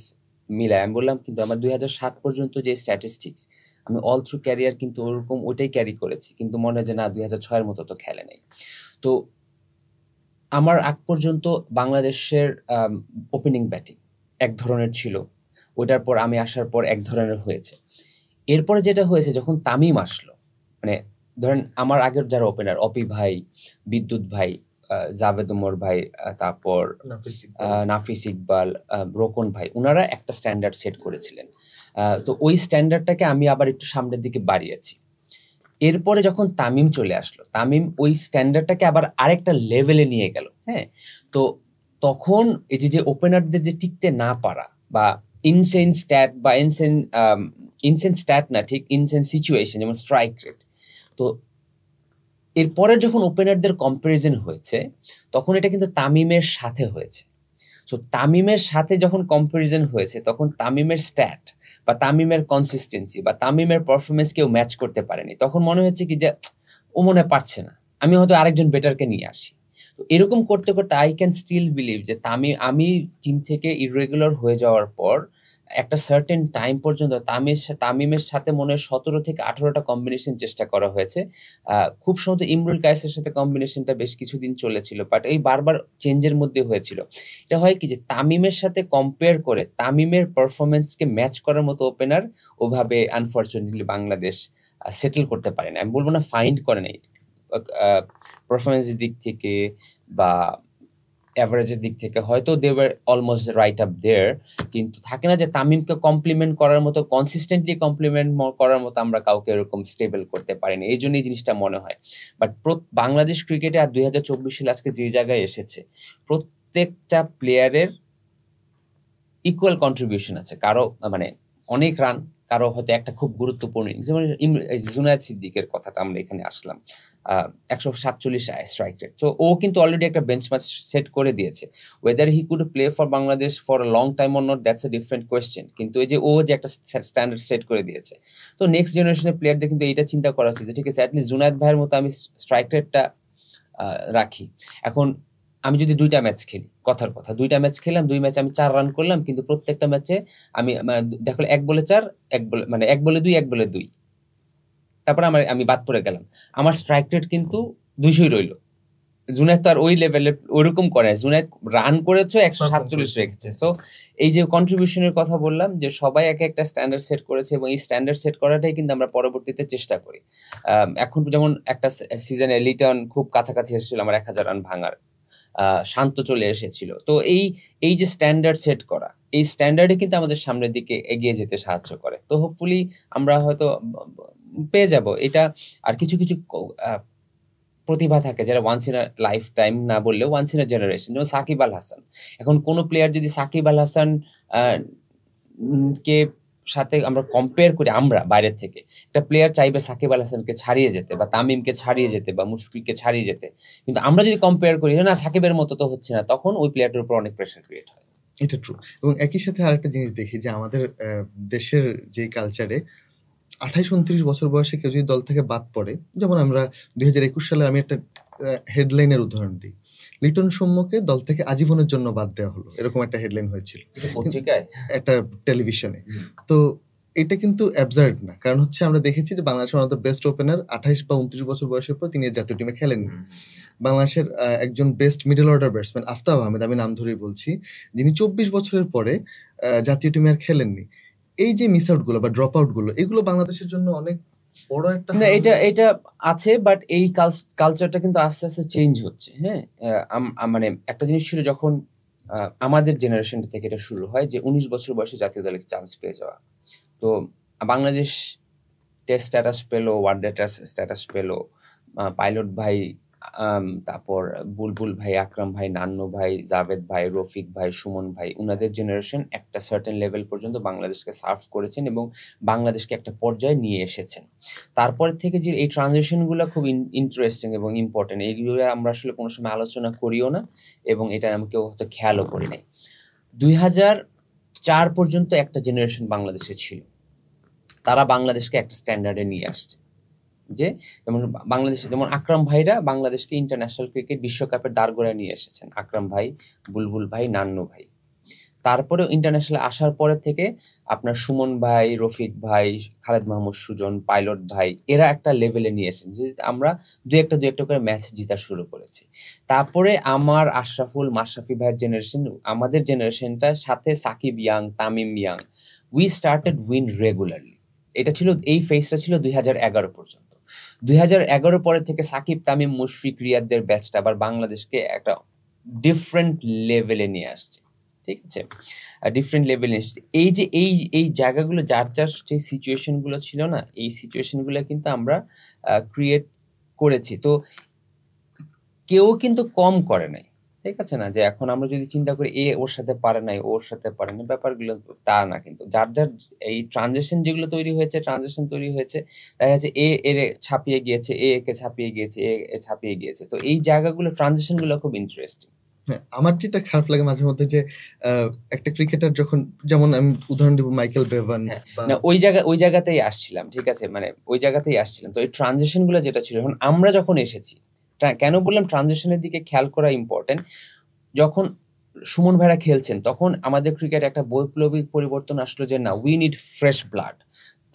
মিলায়, আমি বললাম কিন্তু আমার 2007 পর্যন্ত যে স্ট্যাটিস্টিক্স, আমি অল থ্রু ক্যারিয়ার কিন্তু ওরকম ওইটাই ক্যারি করেছি, কিন্তু মনে হয় যে না 2006 মতো তো খেলে নাই। তো আমার আগ পর্যন্ত বাংলাদেশের ওপেনিং ব্যাটিং এক ধরনের ছিল, ওইটার পর আমি আসার পর এক ধরনের হয়েছে। এরপরে যেটা হয়েছে, যখন তামিম আসলো, মানে ধরেন আমার আগের যারা ওপেনার, অপি ভাই, বিদ্যুৎ ভাই, জাভেদ ওমর ভাই, তারপর নাফিস ইকবাল, রোকন ভাই, ওনারা একটা স্ট্যান্ডার্ড সেট করেছিলেন। তো ওই স্ট্যান্ডার্ডটাকে আমি আবার একটু সামনের দিকে বাড়িয়েছি। এরপরে যখন তামিম চলে আসলো, তামিম ওই স্ট্যান্ডার্ডটাকে আবার আরেকটা লেভেলে নিয়ে গেল। হ্যাঁ, তো তখন এই যে ওপেনারদের যে টিকতে না পারা বা ইনসেন স্ট্যাট বা ইনসেন স্ট্যাট না, ঠিক ইনসেন সিচুয়েশন, যেমন স্ট্রাইক রেট। তো এরপরে যখন ওপেনারদের কম্পারিজন হয়েছে, তখন এটা কিন্তু তামিমের সাথে হয়েছে। সো তামিমের সাথে যখন কম্পারিজন হয়েছে, তখন তামিমের স্ট্যাট বা তামিমের কনসিস্টেন্সি বা তামিমের পারফরমেন্স কেউ ম্যাচ করতে পারেনি। তখন মনে হচ্ছে কি যে ও মনে পারছে না, আমি হয়তো আরেকজন বেটারকে নিয়ে আসি। তো এরকম করতে করতে আই ক্যান স্টিল বিলিভ যে আমি টিম থেকে ইররেগুলার হয়ে যাওয়ার পর একটা সার্টেন টাইম পর্যন্ত তামিমের সাথে মনে হয় 17 থেকে 18টা কম্বিনেশন চেষ্টা করা হয়েছে। খুব সম্ভবত ইমরুল কায়েসের সাথে কম্বিনেশনটা বেশ কিছুদিন চলেছিল, বাট এই বারবার চেঞ্জের মধ্যে হয়েছিল। এটা হয় কি যে তামিমের সাথে কম্পেয়ার করে তামিমের পারফরমেন্সকে ম্যাচ করার মতো ওপেনার ওভাবে আনফরচুনেটলি বাংলাদেশ সেটেল করতে পারে না। আমি বলবো না ফাইন্ড করে নাই, পারফরমেন্সের দিক থেকে বা অ্যাভারেজের দিক থেকে হয়তো they were almost right up there, কিন্তু থাকে না যে তামিমকে কমপ্লিমেন্ট করার মতো, কনসিস্টেন্টলি কমপ্লিমেন্ট করার মতো আমরা কাউকে এরকম স্টেবল করতে পারিনি। এই জন্য এই জিনিসটা মনে হয়। বাট বাংলাদেশ ক্রিকেটে আর 2024 সালে আজকে যে জায়গায় এসেছে, প্রত্যেকটা প্লেয়ারের ইকুয়াল কন্ট্রিবিউশন আছে। কারো মানে অনেক রান, কারো হয়তো একটা খুব গুরুত্বপূর্ণ ইনিংস। যেমন জুনায়েদ সিদ্দিকের কথাটা আমরা এখানে আসলাম, 147 স্ট্রাইক রেট। তো ও কিন্তু অলরেডি একটা বেঞ্চমার্ক সেট করে দিয়েছে। Whether he could play for Bangladesh for a long time or not, that's a different question, কিন্তু এই যে ও যে একটা স্ট্যান্ডার্ড সেট করে দিয়েছে। তো নেক্সট জেনারেশনের প্লেয়ারদের কিন্তু এইটা চিন্তা করা উচিত যে ঠিক আছে, অ্যাটলিস্ট জুনায়েদ ভাইয়ের মতো আমি স্ট্রাইক রেটটা রাখি। এখন আমি যদি 2টা ম্যাচ খেলি, কথার কথা 2টা ম্যাচ খেললাম, 2 ম্যাচে আমি 4 রান করলাম, কিন্তু প্রত্যেকটা ম্যাচে আমি দেখো 1 বলে 4, 1 বলে 2, 1 বলে 2, তারপরে আমি বাদ পড়ে গেলাম, আমার স্ট্রাইক রেট কিন্তু 200ই রইল। জুনায়েদ তো আর ওই লেভেলে ওরকম করে, জুনায়েদ রান করেছে 147 রেখেছে। সো এই যে কন্ট্রিবিউশনের কথা বললাম, যে সবাই একটা স্ট্যান্ডার্ড সেট করেছে, এবং এই স্ট্যান্ডার্ড সেট করাটাই কিন্তু আমরা পরবর্তীতে চেষ্টা করি। এখন যেমন একটা সিজনে লিটন খুব কাছাকাছি এসেছিল আমার 1000 রান ভাঙার, শান্ত চলে এসেছিল। তো এই যে স্ট্যান্ডার্ড সেট করা, এই স্ট্যান্ডার্ডে কিন্তু আমাদের সামনের দিকে এগিয়ে যেতে সাহায্য করে। তো হোপফুলি আমরা হয়তো পেয়ে যাব এটা। আর কিছু কিছু প্রতিভা থাকে যারা once in a lifetime না বললেও ওয়ান্স ইন আ জেনারেশন, যেমন সাকিব আল হাসান। এখন কোনো প্লেয়ার যদি সাকিব আল হাসান কে সাথে আমরা কম্পেয়ার করি, আমরা বাইরের থেকে একটা প্লেয়ার চাইবে সাকিব আল হাসানকে ছাড়িয়ে যেতে বা তামিমকে ছাড়িয়ে যেতে বা মুশফিককে ছাড়িয়ে যেতে, কিন্তু আমরা যদি কম্পেয়ার করি না সাকিবের মতো তো হচ্ছে না, তখন ওই প্লেয়ারটার উপর অনেক প্রেশার ক্রিয়েট হয়। এটা ট্রু। এবং একই সাথে আরেকটা জিনিস দেখি যে আমাদের দেশের যে কালচারে 28-29 বছর বয়সে কেউ যদি দল থেকে বাদ পড়ে, যেমন আমরা 2021 সালে আমি একটা হেডলাইনের উদাহরণ দিই, লিটন সৌম্যকে দল থেকে আজীবনের জন্য বাদ দেওয়া হলো, এরকম একটা হেডলাইন হয়েছিল পত্রিকায়, একটা টেলিভিশনে। তো এটা কিন্তু অ্যাবসার্ড না, কারণ হচ্ছে আমরা দেখেছি যে বাংলাদেশের one of the best opener 28 বা 29 বছর বয়সের পর তিনি জাতীয় টিমে খেলেননি। বাংলাদেশের একজন best middle order batsman Aftab Ahmed, আমি নাম ধরেই বলছি, যিনি 24 বছরের পরে জাতীয় টিমে আর খেলেননি। এই যে মিস আউট গুলো বা ড্রপ আউট গুলো, এগুলো বাংলাদেশের জন্য অনেক বড় একটা না, এটা আছে, বাট এই কালচারটা কিন্তু আস্তে আস্তে চেঞ্জ হচ্ছে। হ্যাঁ, মানে একটা জিনিস ছিল যখন আমাদের জেনারেশন থেকে এটা শুরু হয় যে 19 বছর বয়সে জাতীয় দলে চান্স পেয়ে যাওয়া। তো বাংলাদেশ টেস্ট স্ট্যাটাস পেলো, ওয়ানডে স্ট্যাটাস পেলো, পাইলট ভাই, তারপর বুলবুল ভাই, আকরাম ভাই, নান্নু ভাই, জাভেদ ভাই, রফিক ভাই, সুমন ভাই, উনাদের জেনারেশন একটা সার্টেন লেভেল পর্যন্ত বাংলাদেশকে সার্ভ করেছেন এবং বাংলাদেশকে একটা পর্যায়ে নিয়ে এসেছেন। তারপর থেকে যে এই ট্রানজিশনগুলো খুব ইন্টারেস্টিং এবং ইম্পর্টেন্ট, এইগুলো আমরা আসলে কোনো সময় আলোচনা করিও না এবং এটা আমি কেউ হয়তো খেয়ালও করি নাই। 2004 পর্যন্ত একটা জেনারেশন বাংলাদেশে ছিল, তারা বাংলাদেশকে একটা স্ট্যান্ডার্ডে নিয়ে আসছে। যে যেমন বাংলাদেশে যেমন আকরাম ভাইরা বাংলাদেশকে ইন্টারন্যাশনাল ক্রিকেট বিশ্বকাপের দাঁড়গোড়ায় নিয়ে এসেছেন, আকরাম ভাই, বুলবুল ভাই, নান্নু ভাই। তারপরেও ইন্টারন্যাশনাল আসার পরে থেকে আপনার সুমন ভাই, রফিক ভাই, খালেদ মাহমুদ সুজন, পাইলট ভাই, এরা একটা লেভেলে নিয়ে এসেছেন যে আমরা দু একটা করে ম্যাচ জিতা শুরু করেছি। তারপরে আমার আশরাফুল, মাশরাফি ভাইয়ের জেনারেশন, আমাদের জেনারেশনটার সাথে Shakib young, Tamim young, we started win regularly. এটা ছিল, এই ফেজটা ছিল 2011 পর্যন্ত। 2011 পরে থেকে সাকিব, তামিম, মুশফিক, রিয়াদদের ব্যাচটা আবার বাংলাদেশকে একটা ডিফারেন্ট লেভেলে নিয়ে আসছে। ঠিক আছে, ডিফারেন্ট লেভেলে এসছে। এই যে এই জায়গাগুলো, যার যার যে সিচুয়েশনগুলো ছিল না, এই সিচুয়েশনগুলো কিন্তু আমরা ক্রিয়েট করেছি। তো কেউ কিন্তু কম করে নাই, ঠিক আছে না, যে এখন আমরা যদি চিন্তা করি এ ওর সাথে পারে নাই, ওর সাথে পারে না, ব্যাপারগুলো তা না। কিন্তু যার যার এই ট্রানজিশন যেগুলো তৈরি হয়েছে, দেখা যাচ্ছে এ এর ছাপিয়ে গিয়েছে, এ একে ছাপিয়ে গিয়েছে, এ ছাপিয়ে গিয়েছে। তো এই জায়গাগুলো, ট্রানজিশনগুলো খুব ইন্টারেস্টিং। আমার যেটা খারাপ লাগে মাঝে মধ্যে যে একটা ক্রিকেটার যখন, যেমন আমি উদাহরণ দিব মাইকেল বেভান, না ওই জায়গাতেই আসছিলাম, ঠিক আছে, মানে ওই জায়গাতেই আসছিলাম। তো এই ট্রানজিশনগুলো যেটা ছিল, এখন আমরা যখন এসেছি, কেন বললাম ট্রানজিশনের দিকে খেয়াল করা ইম্পর্টেন্ট, যখন সুমন ভাইরা খেলছেন তখন আমাদের ক্রিকেট একটা বৈপ্লবিক পরিবর্তন আসলো যে না, উই নিড ফ্রেশ ব্লাড,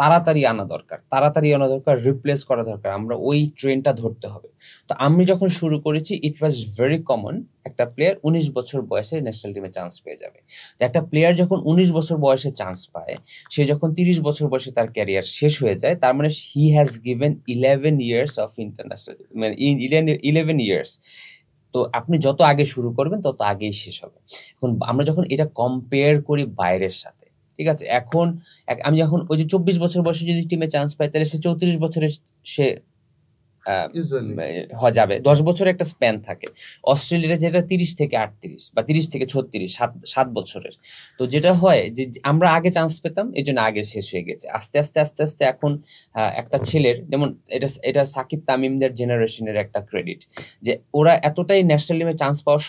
তাড়াতাড়ি আনা দরকার, রিপ্লেস করা দরকার, আমরা ওই ট্রেনটা ধরতে হবে। তো আমি যখন শুরু করেছি, ইট ওয়াজ ভেরি কমন একটা প্লেয়ার 19 বছর বয়সে ন্যাশনাল টিমে চান্স পেয়ে যাবে। তো একটা প্লেয়ার যখন 19 বছর বয়সে চান্স পায়, সে যখন 30 বছর বয়সে তার ক্যারিয়ার শেষ হয়ে যায়, তার মানে he has given 11 years of international, মানে 11 ইয়ার্স। তো আপনি যত আগে শুরু করবেন তত আগেই শেষ হবে। এখন আমরা যখন এটা কম্পেয়ার করি বাইরের সাথে, ঠিক আছে, এখন আমি যখন ওই যে 24 বছর বয়সে যদি টিমে চান্স পাই, তাহলে সে 34 বছরে সে যাবে। 10 বছরের একটা স্প্যান থাকে। অস্ট্রেলিয়ার যেটা 30 থেকে 38 বা 30 থেকে 36, 7 বছরের। তো যেটা হয় যে আমরা আগে চান্স পেতাম, এই জন্য আগে শেষ হয়ে গেছে। আস্তে আস্তে এখন একটা ছেলের, যেমন এটা সাকিব তামিমদের জেনারেশনের একটা ক্রেডিট, যে ওরা এতটাই ন্যাশনাল টিমে চান্স পাওয়া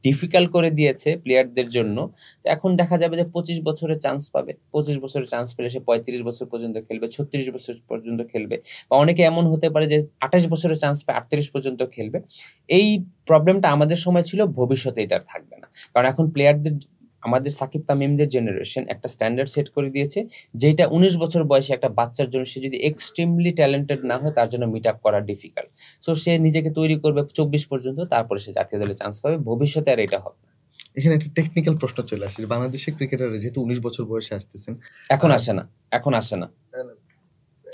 ডিফিকাল্ট করে দিয়েছে প্লেয়ারদের জন্য। তো এখন দেখা যাবে যে 25 বছরে চান্স পাবে, 25 বছরে চান্স পেলে সে 35 বছর পর্যন্ত খেলবে, 36 বছর পর্যন্ত খেলবে, বা অনেকে এমন হতে পারে যে 28 বছরে চান্স পায় 38 পর্যন্ত খেলবে। এই প্রবলেমটা আমাদের সময় ছিল, ভবিষ্যতে এটা থাকবে না, কারণ এখন প্লেয়ারদের, আমাদের সাকিব তামিমদের জেনারেশন একটা স্ট্যান্ডার্ড সেট করে দিয়েছে, যেটা 19 বছর বয়সে একটা বাচ্চার জন্য, সে যদি এক্সট্রিমলি ট্যালেন্টেড না হয়, তার জন্য মিট আপ করা ডিফিকাল্ট। সো সে নিজেকে তৈরি করবে 24 পর্যন্ত, তারপরে সে জাতীয় দলে চান্স পাবে, ভবিষ্যতে আর এটা হবে। এখানে একটা টেকনিক্যাল প্রশ্ন চলে আসে, বাংলাদেশের ক্রিকেটাররা যেহেতু 19 বছর বয়সে আসতেছেন, এখন আসে না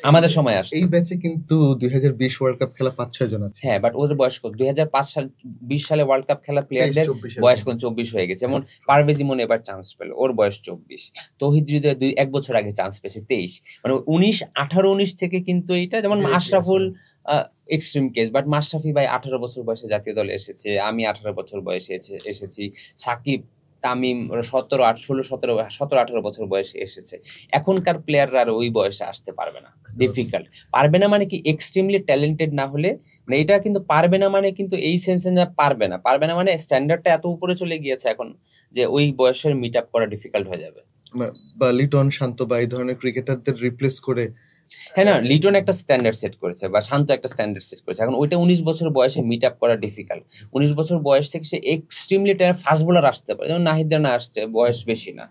আমাদের সময় আসতো। এই ব্যাচে কিন্তু 2020 ওয়ার্ল্ড কাপ খেলা 5-6 জন আছে। হ্যাঁ, বাট ওদের বয়স কত? 2005 সাল 20 সালে ওয়ার্ল্ড কাপ খেলা প্লেয়ারদের 23-24 বয়স কোন 24 হয়ে গেছে। যেমন পারভেজ ইমন এবার চান্স পেল, ওর বয়স 24। তৌহিদ হৃদয় 1 বছর আগে চান্স পেয়েছে 23। মানে 18 থেকে কিন্তু এটা, যেমন Ashraful extreme case, but Mashrafe ভাই 18 বছর বয়সে জাতীয় দলে এসেছে, আমি 18 বছর বয়সে এসেছি, সাকিব, তামিম 17-18 বছর বয়সে এসেছে। এখনকার প্লেয়াররা আর ওই বয়সে আসতে পারবে না, ডিফিকাল্ট। পারবে না মানে কি এক্সট্রিমলি ট্যালেন্টেড না হলে, মানে এটা কিন্তু পারবে না মানে কিন্তু এই সেন্সে না, পারবে না মানে স্ট্যান্ডার্ডটা এত উপরে চলে গিয়েছে এখন যে ওই বয়সের মিট আপ করা ডিফিকাল্ট হয়ে যাবে। বা লিটন, শান্ত বা এই ধরনের ক্রিকেটারদের রিপ্লেস করে। হ্যাঁ না, লিটন একটা স্ট্যান্ডার্ড সেট করেছে বা শান্ত একটা স্ট্যান্ডার্ড সেট করেছে, এখন ওইটা 19 বছর বয়সে মিট আপ করা ডিফিকাল্ট। 19 বছর বয়স থেকে সে এক্সট্রিমলি ফাস্ট বোলার আসতে পারে, যেমন নাহিদ রানা আসছে, বয়স বেশি না।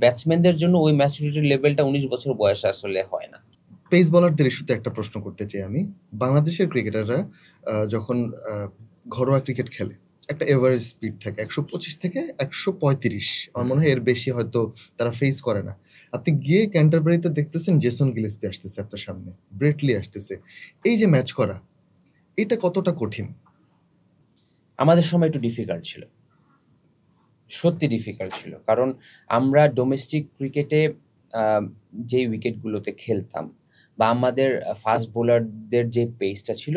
ব্যাটসম্যানদের জন্য ওই ম্যাচুরিটির লেভেলটা 19 বছর বয়সে আসলে হয় না। পেস বোলারদের ইস্যুতে একটা প্রশ্ন করতে চাই আমি। বাংলাদেশের ক্রিকেটাররা যখন ঘরোয়া ক্রিকেট খেলে, একটা এভারেজ স্পিড থাকে 125 থেকে 135, আমার মনে হয় এর বেশি হয়তো তারা ফেস করে না। আপনি গিয়ে ক্যান্টারবারিতে দেখতেছেন জেসন গিলেস্পি আসতেছে আপনার সামনে, ব্রেটলি আসতেছে, এই যে ম্যাচ করা, এটা কতটা কঠিন? আমাদের সময় একটু ডিফিকাল্ট ছিল, সত্যি ডিফিকাল্ট ছিল, কারণ আমরা ডোমেস্টিক ক্রিকেটে যেই উইকেটগুলোতে খেলতাম বা আমাদের ফাস্ট বোলারদের যে পেসটা ছিল,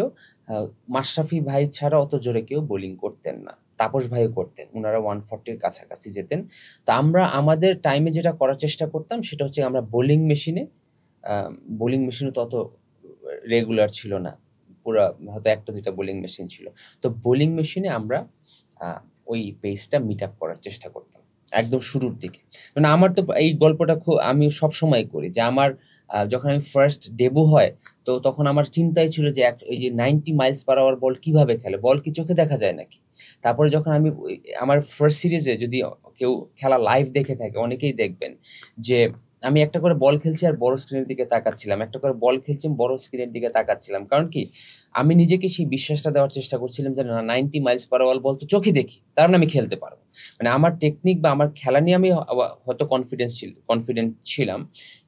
মাশরাফি ভাই ছাড়া অত জোরে কেউ বোলিং করতেন না, তাপস ভাইও করতেন, ওনারা 140-র কাছাকাছি যেতেন। তো আমরা আমাদের টাইমে যেটা করার চেষ্টা করতাম সেটা হচ্ছে আমরা বোলিং মেশিনে তো অত রেগুলার ছিল না, পুরা হয়তো 1-2টা বোলিং মেশিন ছিল। তো বোলিং মেশিনে আমরা ওই পেসটা মিট আপ করার চেষ্টা করতাম একদম শুরুর দিকে। মানে আমার তো এই গল্পটা খুব আমি সবসময় করি যে আমার যখন আমি ফার্স্ট ডেবু হয়, তো তখন আমার চিন্তাই ছিল যে এই যে 90 মাইলস পার আওয়ার বল কিভাবে খেলে, বল কি চোখে দেখা যায় নাকি। তারপরে যখন আমি আমার ফার্স্ট সিরিজে, যদি কেউ খেলা লাইভ দেখে থাকে অনেকেই দেখবেন যে আমি একটা করে বল খেলছি আর বড় স্ক্রিনের দিকে তাকাচ্ছিলাম, একটা করে বল খেলছি বড় স্ক্রিনের দিকে তাকাচ্ছিলাম, কারণ কি আমি নিজেকে সেই বিশ্বাসটা দেওয়ার চেষ্টা করছিলাম যে না, 90 মাইলস পার আওয়ার বল তো চোখে দেখি, তার মানে আমি খেলতে পারবো। মানে আমার টেকনিক বা আমার খেলা নিয়ে আমি হয়তো কনফিডেন্ট ছিলাম,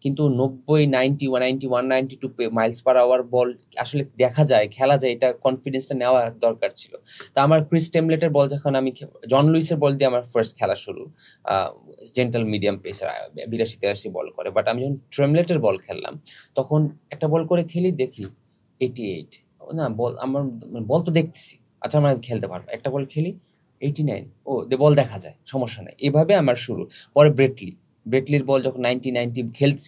কিন্তু 90, 90, 190, 192 মাইলস পার আওয়ার বল আসলে দেখা যায়, খেলা যায়, এটা কনফিডেন্সটা নেওয়া দরকার ছিল। তো আমার ক্রিস টেমলেটের বল যখন আমি, জন লুইসের বল দিয়ে আমার ফার্স্ট খেলা শুরু, জেন্টাল মিডিয়াম পেসার 82-83 বল করে, বাট আমি যখন ট্রেমলেটের বল খেললাম তখন একটা বল করে খেলি, দেখি 88, না বল আমার বল তো দেখতেছি, আচ্ছা আমরা খেলতে পারবো, একটা বল খেলি 89, ও বল দেখা যায়, সমস্যা নেই, এভাবে আমার শুরু। পরে ব্রেটলির বল যখন 90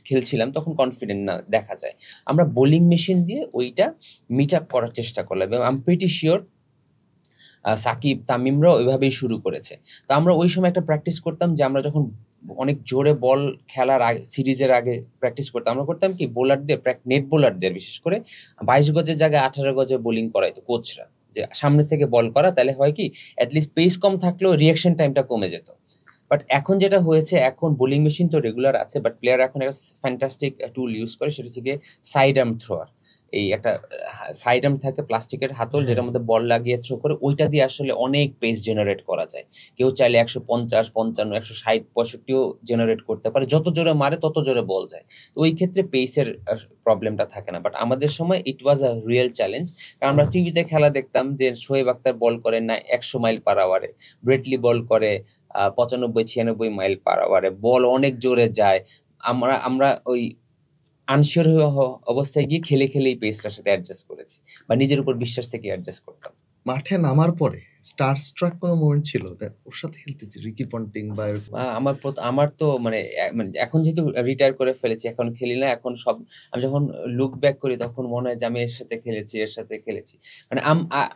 খেলছিলাম তখন কনফিডেন্ট না দেখা যায়, আমরা বোলিং মেশিন দিয়ে ওইটা মিট আপ করার চেষ্টা করলাম, এবং I am pretty sure Shakib, তামিমরাও ওইভাবেই শুরু করেছে। তো আমরা ওই সময় একটা প্র্যাকটিস করতাম যে আমরা যখন অনেক জোরে বল খেলার আগে, সিরিজের আগে প্র্যাকটিস করতাম, আমরা করতাম কি বোলারদের, নেট বোলারদের বিশেষ করে 22 গজের জায়গায় 18 গজে বোলিং করাইতো কোচরা, যে সামনে থেকে বল করা, তাহলে হয় কি অ্যাটলিস্ট পেস কম থাকলেও রিয়াকশন টাইমটা কমে যেত। বাট এখন যেটা হয়েছে, এখন বোলিং মেশিন তো রেগুলার আছে, বাট প্লেয়ার এখন একটা ফ্যান্টাস্টিক টুল ইউজ করে, সেটা হচ্ছে গিয়ে সাইড আর্ম থ্রোয়ার। এই একটা সাইড আর্ম থাকে প্লাস্টিকের হাতল, যেটার মধ্যে বল লাগিয়ে থ্রো করে, ওইটা দিয়ে আসলে অনেক পেস জেনারেট করা যায়। কেউ চাইলে 150, 55, 160, 65ও জেনারেট করতে পারে, যত জোরে মারে তত জোরে বল যায়। তো ওই ক্ষেত্রে পেসের প্রবলেমটা থাকে না। বাট আমাদের সময় ইট ওয়াজ আ রিয়েল চ্যালেঞ্জ, কারণ আমরা টিভিতে খেলা দেখতাম যে শোয়েব আক্তার বল করে না 100 মাইল পার আওয়ারে, ব্রেটলি বল করে 95-96 মাইল পার আওয়ারে, বল অনেক জোরে যায়। আমরা ওই আনশিওর অবস্থায় গিয়ে খেলেই পেসটার সাথে অ্যাডজাস্ট করেছি, বা নিজের উপর বিশ্বাস থেকে অ্যাডজাস্ট করতাম। মাঠে নামার পরে স্টার স্ট্রাক কোনো মোমেন্ট ছিল ওর সাথে খেলতেছি, রিকি পন্টিং বা আমার তো মানে এখন যেহেতু রিটায়ার করে ফেলেছি, এখন খেলি না, এখন সব আমি যখন লুক ব্যাক করি তখন মনে হয় যে আমি এর সাথে খেলেছি। মানে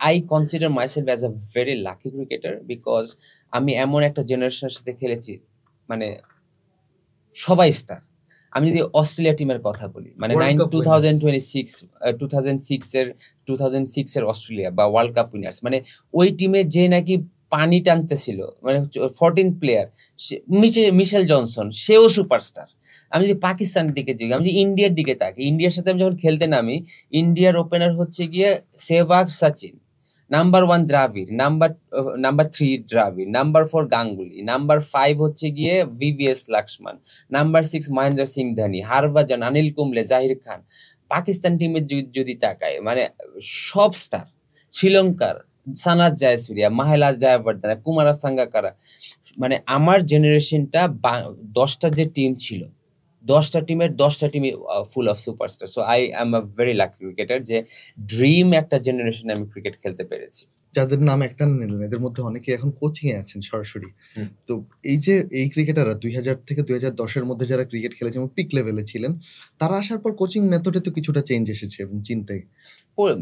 I consider myself as a very lucky cricketer, because আমি এমন একটা জেনারেশনের সাথে খেলেছি, মানে সবাই স্টার। আমি যদি অস্ট্রেলিয়া টিমের কথা বলি, মানে 2006 এর অস্ট্রেলিয়া বা ওয়ার্ল্ড কাপ উইনার্স, মানে ওই টিমে যে নাকি পানি টানতেছিল, মানে 14th প্লেয়ার মিশেল জনসন, সেও সুপারস্টার। আমি যদি পাকিস্তানের দিকে যাই, আমি যদি ইন্ডিয়ার দিকে তাকি, ইন্ডিয়ার সাথে আমি যখন খেলতে নামি, ইন্ডিয়ার ওপেনার হচ্ছে গিয়ে সেহবাগ, সচিন, নাম্বার 1 দ্রাবিড়, নাম্বার 3 দ্রাবিড়, নাম্বার 4 গাঙ্গুলি, নাম্বার 5 হচ্ছে গিয়ে VVS লক্ষ্মণ, নাম্বার 6 মহেন্দ্র সিং ধোনি, হরভজন, অনিল কুম্বলে, জাহির খান। পাকিস্তান টিমের যদি তাকায় মানে সব স্টার, শ্রীলঙ্কার সানাজ জয়সূরিয়া, মাহেলা জয়াবর্ধনে, কুমারা সাঙ্গাকারা, মানে আমার জেনারেশনটা 10টা যে টিম ছিল 10টা টিমের 10টা টিমই full of superstar. So I am a very lucky cricketer যে ড্রিম একটা জেনারেশনে আমি ক্রিকেট খেলতে পেরেছি। যাদের নাম একটা নিলেন এদের মধ্যে অনেকে এখন কোচিং এ আছেন সরাসরি। হুম। তো এই যে এই ক্রিকেটাররা 2000 থেকে 2010 মধ্যে যারা ক্রিকেট খেলেছেন এবং পিক লেভেলে ছিলেন, তারা আসার পর কোচিং মেথডে তো কিছুটা চেঞ্জ এসেছে এবং চিন্তায়।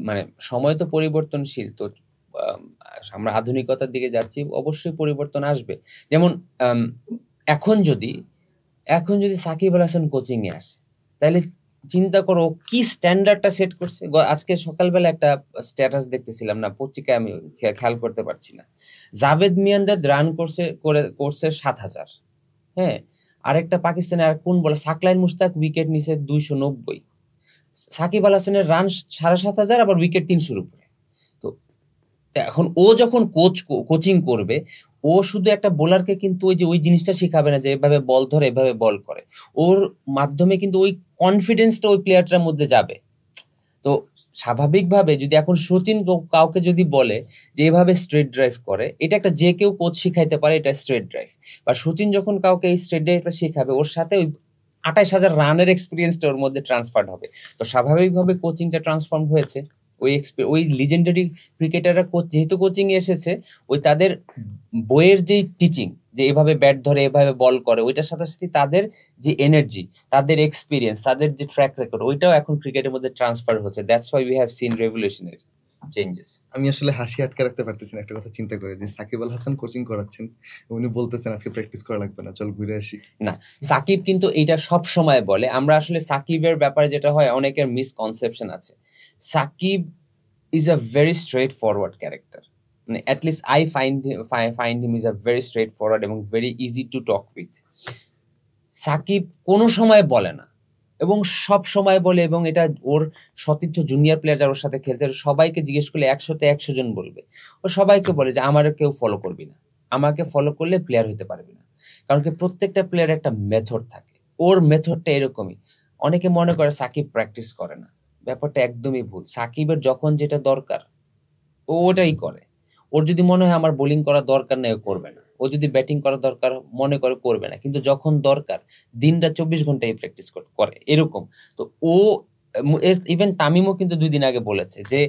মানে সময় তো পরিবর্তনশীল, তো আম আমরা আধুনিকতার দিকে যাচ্ছি, অবশ্যই পরিবর্তন আসবে। যেমন আম এখন যদি সাকিব আল হাসান কোচিং এ আসে, তাহলে চিন্তা করো ও কি স্ট্যান্ডার্ডটা সেট করছে। আজকে সকালবেলা একটা স্ট্যাটাস দেখতেছিলাম, না পত্রিকায় আমি খেয়াল করতে পারছি না। জাভেদ মিয়ানদাদ রান করছে 7,000। হ্যাঁ, আরেকটা পাকিস্তানের আর কোন বলে সাকলাইন মুশতাক উইকেট নিছে 290। সাকিব আল হাসানের রান 7,500, আবার উইকেট 300-র উপরে। তো এখন ও যখন কোচিং করবে, ও শুধু একটা বোলারকে কিন্তু ওই জিনিসটা শিখাবে না যে এভাবে বল ধরে এভাবে বল করে। ওর মাধ্যমে কিন্তু ওই কনফিডেন্সটা ওই প্লেয়ারটার মধ্যে যাবে। তো স্বাভাবিকভাবে যদি এখন সচিন কাউকে যদি বলে যে এভাবে স্ট্রেট ড্রাইভ করে, এটা একটা যে কেউ কোচ শিখাইতে পারে, এটা স্ট্রেট ড্রাইভ। বা সচিন যখন কাউকে এই স্ট্রেট ড্রাইভটা শিখাবে, ওর সাথে ওই 28,000 রানের এক্সপিরিয়েন্সটা ওর মধ্যে ট্রান্সফার হবে। তো স্বাভাবিকভাবে কোচিংটা ট্রান্সফর্ম হয়েছে। ওই লিজেন্ডারি ক্রিকেটাররা যেহেতু কোচিং এ এসেছে, ওই তাদের বইয়ের যে টিচিং যে এভাবে ব্যাট ধরে এভাবে বল করে, ওইটার সাথে সাথে তাদের যে এনার্জি, তাদের এক্সপিরিয়েন্স, তাদের যে ট্র্যাক রেকর্ড, ওইটাও এখন ক্রিকেটের মধ্যে ট্রান্সফার হচ্ছে। That's why we have seen revolutionary changes. আমি আসলে হাসি আটকে রাখতে পারতেছি না একটা কথা চিন্তা করে যে সাকিব আল হাসান কোচিং করাচ্ছেন, উনি বলতেছেন আজকে প্র্যাকটিস করা লাগবে না, চল ঘুরে আসি। না, সাকিব কিন্তু এইটা সব সময় বলে। আমরা আসলে সাকিবের ব্যাপারে যেটা হয়, অনেকের মিসকনসেপশন আছে। Shakib is a very straightforward character. মানে at least I find him is a very straightforward এবং very easy to talk with. Shakib কোনো সময় বলে না এবং সব সময় বলে, এবং এটা ওর সতীর্থ জুনিয়র প্লেয়ার যারা ওর সাথে খেলতে, সবাইকে জিজ্ঞেস করলে 100-তে 100 জন বলবে। ও সবাইকে বলে যে আমার কেউ ফলো করবি না, আমাকে ফলো করলে প্লেয়ার হতে পারবি না। কারণ কি প্রত্যেকটা প্লেয়ারের একটা মেথড থাকে, ওর মেথডটা এরকমই। অনেকে মনে করে সাকিব প্র্যাকটিস করে না, ব্যাপারটা একদমই ভুল। সাকিবের যখন যেটা দরকার ও ওটাই করে। ওর যদি মনে হয় আমার বোলিং করা দরকার নেই, ও করবে না। ও যদি ব্যাটিং করা দরকার মনে করে, করবে না। কিন্তু যখন দরকার দিনরাত 24 ঘন্টাই প্র্যাকটিস করে এরকম। তো ও ইভেন তামিমও কিন্তু 2 দিন আগে বলেছে যে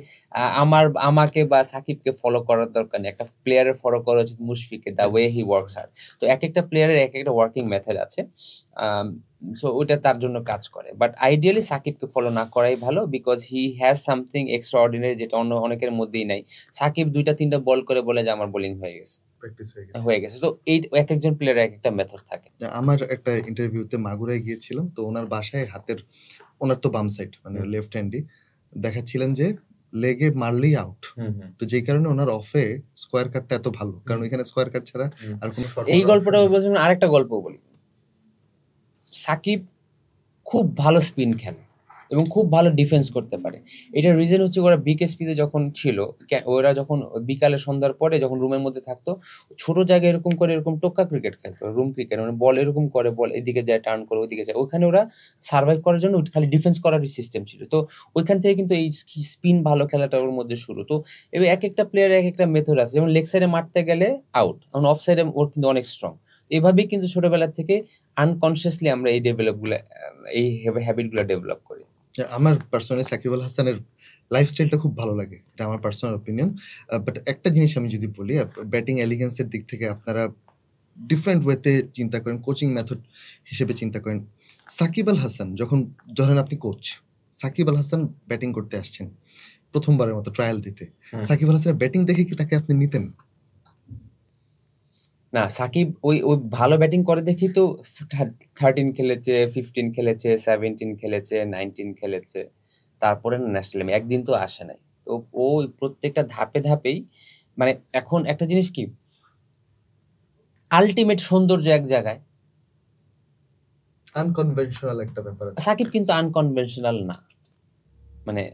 আমাকে বা সাকিবকে ফলো করার দরকার নেই, একটা প্লেয়ারের ফলো করা উচিত মুশফিকের, the way he works hard. তো এক একটা প্লেয়ারের এক একটা ওয়ার্কিং মেথড আছে। সো ওইটা তার জন্য কাজ করে। বাট আইডিয়ালি সাকিবকে ফলো না করাই ভালো, because he has something extra ordinary, যেটা অনেকের মধ্যেই নাই। সাকিব 2টা-3টা বল করে বলে যে আমার বোলিং হয়ে গেছে, প্র্যাকটিস হয়ে গেছে। তো এই এক একজন প্লেয়ারের এক একটা মেথড থাকে। আমার একটা ইন্টারভিউতে মাগুরায় গিয়েছিলাম, তো ওনার বাসায় ওনার তো বাম সাইড মানে লেফট হ্যান্ডি দেখাচ্ছিলেন যে লেগে মারলেই আউট। তো যেই কারণে ওনার অফে স্কোয়ার কাটটা এত ভালো, কারণ এখানে স্কোয়ার কাট ছাড়া আর কোনো এই গল্পটা বলছিলাম। আরেকটা গল্প বলি। সাকিব খুব ভালো স্পিন খেলে এবং খুব ভালো ডিফেন্স করতে পারে। এটার রিজন হচ্ছে ওরা বিকেএসপিতে যখন ছিল, ওরা যখন বিকালে সন্ধ্যার পরে যখন রুমের মধ্যে থাকতো, ছোট জায়গায় এরকম করে এরকম টোক্কা ক্রিকেট খেলতো, রুম ক্রিকেট, মানে বল এরকম করে, বল এদিকে যায় টার্ন করে ওইদিকে যায়। ওইখানে ওরা সার্ভাইভ করার জন্য খালি ডিফেন্স করারই সিস্টেম ছিল। তো ওইখান থেকে কিন্তু এই স্পিন ভালো খেলাটা ওর মধ্যে শুরু। তো এবার এক একটা প্লেয়ারের এক একটা মেথড আছে। যেমন লেগ সাইডে মারতে গেলে আউট, এখন অফ সাইডে ওর কিন্তু অনেক স্ট্রং। এভাবেই কিন্তু ছোটবেলা থেকে আনকনসিয়াসলি আমরা এই হ্যাবিটগুলো ডেভেলপ করি। আমার পার্সোনালি সাকিব আল হাসানের লাইফস্টাইলটা খুব ভালো লাগে, এটা আমার পার্সোনাল অপিনিয়ন। বাট একটা জিনিস আমি যদি বলি, ব্যাটিং এলিগেন্সের দিক থেকে আপনারা ডিফারেন্ট ওয়েতে চিন্তা করেন, কোচিং মেথড হিসেবে চিন্তা করেন। সাকিব আল হাসান যখন, ধরেন আপনি কোচ, সাকিব আল হাসান ব্যাটিং করতে আসছেন প্রথমবারের মতো ট্রায়াল দিতে, সাকিব আল হাসানের ব্যাটিং দেখে কি তাকে আপনি নিতেন? না, সাকিব ওই ভালো ব্যাটিং করে দেখি তো 13 খেলেছে, 15 খেলেছে, 17 খেলেছে, 19 খেলেছে, তারপরে ন্যাশনাল একদিন তো আসে নাই। তো ও প্রত্যেকটা ধাপে ধাপেই, মানে এখন একটা জিনিস কি, আলটিমেট সৌন্দর্য এক জায়গায়, আনকনভেনশনাল একটা ব্যাপার আছে। সাকিব কিন্তু আনকনভেনশনাল না। মানে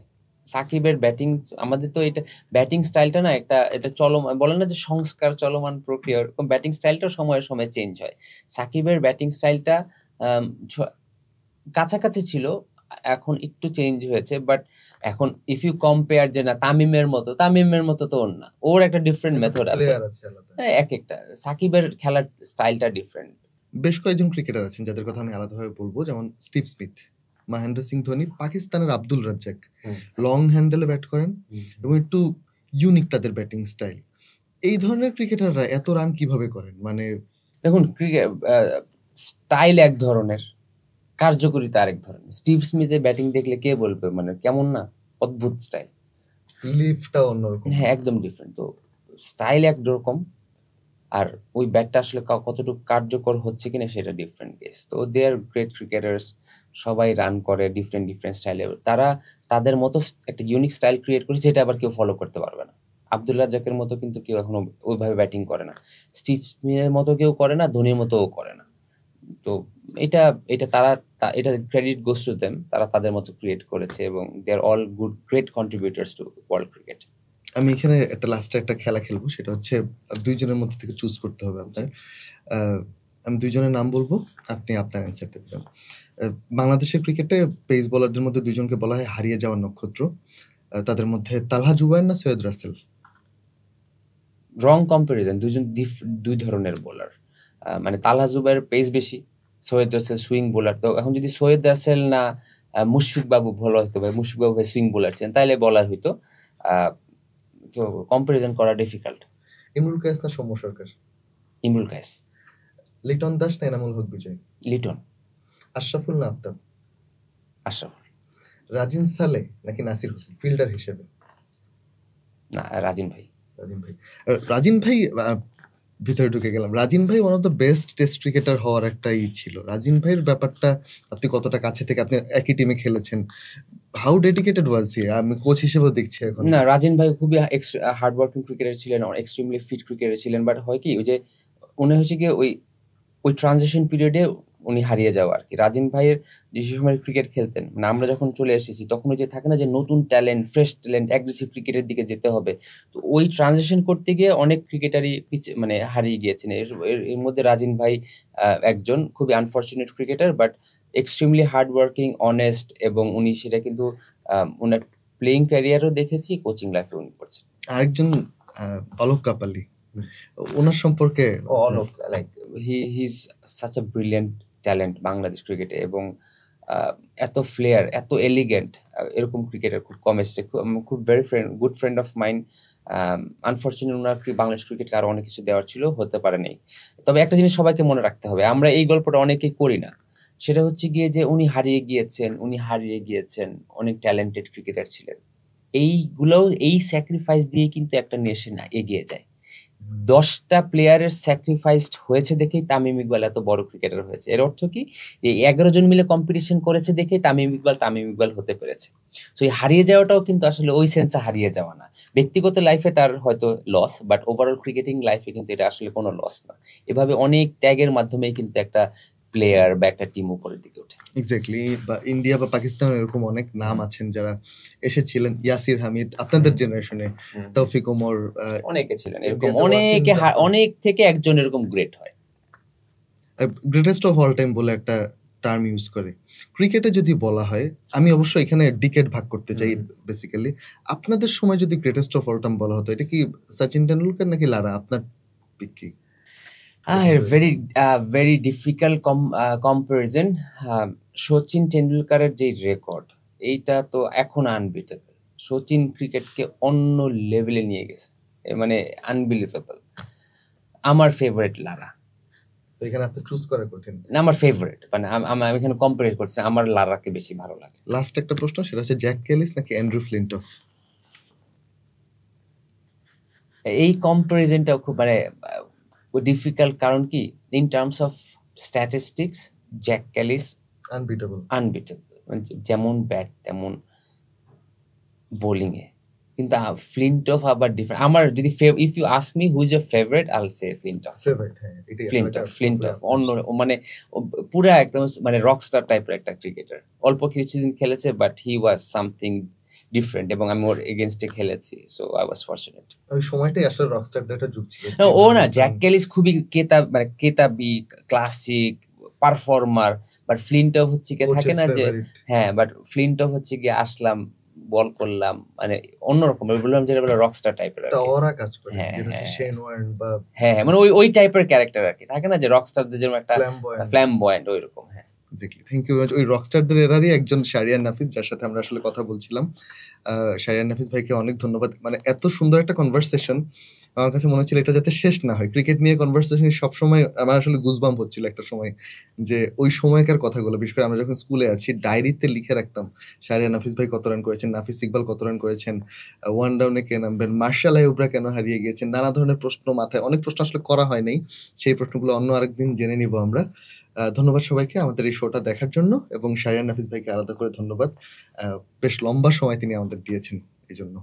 সাকিবের ব্যাটিং, আমাদের তো এটা ব্যাটিং স্টাইলটা না, এটা চলমান, বলে না যে সংস্কার চলমান প্রক্রিয়া, এরকম ব্যাটিং স্টাইলটাও সময়ে সময়ে চেঞ্জ হয়। সাকিবের ব্যাটিং স্টাইলটা কাছাকাছি ছিল এখন একটু চেঞ্জ হয়েছে, বাট এখন ইফ ইউ কম্পেয়ার যে না তামিমের মতো তো ওর না, ওর একটা ডিফারেন্ট মেথড আছে। প্লেয়ার আছে আলাদা। এক একটা সাকিবের খেলার স্টাইলটা ডিফারেন্ট। বেশ কয়েকজন ক্রিকেটার আছেন যাদের কথা আমি আলাদাভাবে বলবো, যেমন স্টিভ স্মিথ, মহেন্দ্র সিং ধোনি, পাকিস্তানের আব্দুল রাজ্জাক। লং হ্যান্ডেলে ব্যাট করেন এবং একটু ইউনিক তাদের ব্যাটিং স্টাইল। এই ধরনের ক্রিকেটাররা এত রান কিভাবে করেন? মানে দেখুন, ক্রিকেট স্টাইল এক ধরনের, কার্যকরিতা আরেক ধরনের। স্টিভ স্মিথের ব্যাটিং দেখলে কে বলবে মানে কেমন না, অদ্ভুত স্টাইল, লিফটটা অন্যরকম। হ্যাঁ একদম ডিফারেন্ট। তো স্টাইল একরকম, আর ওই ব্যাটটা আসলে কতটুকু কার্যকর হচ্ছে কিনা সেটা ডিফারেন্ট কেস। তো দে আর গ্রেট ক্রিকেটার্স, সবাই রান করে ডিফারেন্ট স্টাইলে। তারা তাদের মতো একটা ইউনিক স্টাইল ক্রিয়েট করে, যেটা আবার কেউ ফলো করতে পারবে না। আব্দুল রাজ্জাকের মতো কিন্তু কেউ এখনো ওইভাবে ব্যাটিং করে না, স্টিভ স্মিথের মতো কেউ করে না, ধোনির মতোও করে না। তো এটা এটা তারা এটা ক্রেডিট গোস টু দেম, তারা তাদের মতো ক্রিয়েট করেছে এবং they are all good great contributors to world cricket. আমি এখানে লাস্টে একটা খেলা খেলবো, সেটা হচ্ছে দুইজনের মধ্যে থেকে চুজ করতে হবে আপনার। আমি দুইজনের নাম বলবো, আপনি আপনার অ্যান্সারটা দিবেন। বাংলাদেশের ক্রিকেটে পেস বোলারদের মধ্যে দুইজনকে বলা হয় হারিয়ে যাওয়ার নক্ষত্র। তাদের মধ্যে তালহা জুবায়ের না সৈয়দ রাসেল? রং কম্পারিজন, দুই ধরনের বোলার। মানে তালহা জুবাইর পেস বেশি, সৈয়দ রাসেল সুইং বোলার। তো এখন যদি সৈয়দ রাসেল না মুশফিক বাবু ভালো হতো, ভাই মুশফিক বাবু ভাই সুইং বোলার ছিলেন, তাইলে বলা হইতো। তো কম্পারিজন করা ডিফিকাল্ট। ইমরুল কায়েস না সৌম্য সরকার? ইমরুল কায়েস। লিটন দাস না এনামুল হক বিজয়? লিটন। আশরাফুল না আফতাব? আশরাফুল। রাজিন সালে নাকি নাসির হোসেন ফিল্ডার হিসেবে? না, রাজিন ভাই। রাজিন ভাই ভিতরে ঢুকে গেলাম। রাজিন ভাই one of the best test cricketer হওয়ার একটা ছিল। রাজিন ভাইয়ের ব্যাপারটা আপনি কতটা কাছে থেকে, আপনি একই টিমে খেলেছেন, হাউ ডেডিকেটেড ওয়াজ হি? আমি কোচ হিসেবেও দেখছি এখন। না, রাজিন ভাই খুবই হার্ড ওয়ার্কিং ক্রিকেটার ছিলেন, এক্সট্রিমলি ফিট ক্রিকেটার ছিলেন। বাট হয় কি, ওই যে উনি হচ্ছে গিয়ে ওই ট্রানজিশন পিরিয়ডে উনি হারিয়ে যাওয়া আর কি। রাজিন ভাইয়ের যে সময় ক্রিকেট খেলতেন, মানে আমরা যখন চলে এসেছি তখন ওই যে থাকে না যে নতুন ট্যালেন্ট, ফ্রেশ ট্যালেন্ট, অ্যাগ্রেসিভ ক্রিকেটের দিকে যেতে হবে। তো ওই ট্রানজিশন করতে গিয়ে অনেক ক্রিকেটারই মানে হারিয়ে গিয়েছেন। এর মধ্যে রাজিন ভাই একজন খুবই unfortunate cricketer, but extremely hard working, honest, এবং উনি সেটা কিন্তু ওনার প্লেইং ক্যারিয়ারও দেখেছি, কোচিং লাইফে উনি করছেন। আরেকজন অলোক কাপালি, ওনার সম্পর্কে? Alok, like he is such a brilliant talent Bangladesh ক্রিকেটে, এবং এত ফ্লেয়ার, এত এলিগেন্ট, এরকম ক্রিকেটার খুব কম এসছে। খুব good friend of mind. Unfortunate, ওনার বাংলাদেশ ক্রিকেটকে আরো অনেক কিছু দেওয়ার ছিল, হতে পারে নাই। তবে একটা জিনিস সবাইকে মনে রাখতে হবে, আমরা এই গল্পটা অনেকেই করি না, সেটা হচ্ছে গিয়ে যে উনি হারিয়ে গিয়েছেন, অনেক ট্যালেন্টেড ক্রিকেটার ছিলেন। এই স্যাক্রিফাইস দিয়ে কিন্তু একটা নেশন এগিয়ে যায়। 10টা প্লেয়ারের স্যাক্রিফাইসড হয়েছে দেখেই তামিম ইকবাল এত বড় ক্রিকেটার হয়েছে। এর অর্থ কি, যে 11 জন মিলে কম্পিটিশন করেছে দেখেই তামিম ইকবাল হতে পেরেছে। সো এই হারিয়ে যাওয়াটাও কিন্তু আসলে ওই সেন্সে হারিয়ে যাওয়া না। ব্যক্তিগত লাইফে তার হয়তো লস, বাট ওভারঅল ক্রিকেটিং লাইফে কিন্তু এটা আসলে কোনো লস না। এভাবে অনেক ত্যাগের মাধ্যমেই কিন্তু একটা প্লেয়ার বা একটা টিম উপরের দিকে ওঠে। এক্স্যাক্টলি। বা ইন্ডিয়া বা পাকিস্তান এরকম অনেক নাম আছেন যারা এসেছিলেন, ইয়াসির হামিদ, আপনাদের জেনারেশনে তৌফিক ওমর, অনেকে ছিলেন এরকম, অনেক থেকে একজন এরকম গ্রেট হয়। গ্রেটেস্ট অফ অল টাইম বলে একটা টার্ম ইউজ করে ক্রিকেটে যদি বলা হয়। আমি অবশ্য এখানে ডিকেড ভাগ করতে চাই বেসিক্যালি। আপনাদের সময় যদি গ্রেটেস্ট অফ অল টাইম বলা হতো, এটা কি সচিন টেন্ডুলকার নাকি লারা? আপনার পিক কি? Very difficult comparison. সচিন টেন্ডুলকারের যে রেকর্ড, এইটা তো এখন আনবিটেবল। সচিন ক্রিকেটকে অন্য লেভেলে নিয়ে গেছে, মানে আনবিলিভেবল। আমার ফেভারিট লারা। এখানে আপনি চুজ করা কঠিন। আমার ফেভারিট, মানে আমি এখানে কম্পেয়ার করছি, আমার লারাকে বেশি ভালো লাগে। লাস্ট একটা প্রশ্ন, সেটা হচ্ছে জ্যাক ক্যালিস নাকি অ্যান্ড্রু ফ্লিনটফ? এই কম্পারিজনটা খুব মানে ডিফিকাল্ট, কারণ কি, in terms of statistics Jacques Kallis unbeatable, যেমন ব্যাট তেমন বোলিংয়ে। কিন্তু ফ্লিনটফ আবার ডিফারেন্ট। আমার যদি if you ask me who is your favourite, I will say Flintoff. অন্য মানে পুরা একদম মানে রকস্টার টাইপের একটা ক্রিকেটার। অল্প কিছুদিন খেলেছে, but he was something different, এবং আমি ওর এগেইনস্টে খেলেছি, সো আই ওয়াজ ফরচুনেট। ওই সময়টাই আসলে রকস্টারদের একটা যুগ ছিল। ও না, জ্যাক ক্যালিস খুবই কেতাবি, ক্লাসিক পারফর্মার, বাট ফ্লিনটফ হচ্ছে গিয়ে থাকে কোচেস না যে ফেভারিট। হ্যাঁ, বাট ফ্লিনটফ হচ্ছে গিয়ে আসলাম, বল করলাম, মানে অন্যরকম বললাম যেটা বলে রকস্টার টাইপের আর একটা কি। অরা কাজ করে, হ্যাঁ, যেটা হচ্ছে হ্যাঁ, শেন ওয়ার্ন বা হ্যাঁ, হ্যাঁ, মানে ওই টাইপের ক্যারেক্টার আর কি, থাকে না যে রকস্টারদের যেরকম একটা ফ্ল্যামবয়েন্ট। ফ্ল্যামবয়েন্ট ওইরকম। হ্যাঁ, এক্স্যাক্টলি, থ্যাংক ইউ ওই রকস্টারদের এরারই একজন শাহরিয়ার নাফিস, যার সাথে আমরা আসলে কথা বলছিলাম। শাহরিয়ার নাফিস ভাইকে অনেক ধন্যবাদ, মানে এত সুন্দর একটা কনভারসেশন। আমার কাছে মনে হচ্ছিল এটা যাতে শেষ না হয়, ক্রিকেট নিয়ে কনভারসেশন সবসময় আমার আসলে গুজবাম্প হচ্ছিল একটা সময়, যে ওই সময়কার কথাগুলো, বিশেষ করে আমরা যখন স্কুলে আছি ডায়েরিতে লিখে রাখতাম শাহরিয়ার নাফিস ভাই কত রান করেছেন, নাফিস ইকবাল কত রান করেছেন, ওয়ান ডাউনে কে নামবেন, মার্শাল আইয়ুবরা কেন হারিয়ে গিয়েছেন, নানা ধরনের প্রশ্ন মাথায়, অনেক প্রশ্ন আসলে করা হয় নাই, সেই প্রশ্নগুলো অন্য আরেকদিন জেনে নিব আমরা। ধন্যবাদ সবাইকে আমাদের এই শোটা দেখার জন্য, এবং শাহরিয়ার নাফিস ভাইকে আলাদা করে ধন্যবাদ। বেশ লম্বা সময় তিনি আমাদের দিয়েছেন এই জন্য।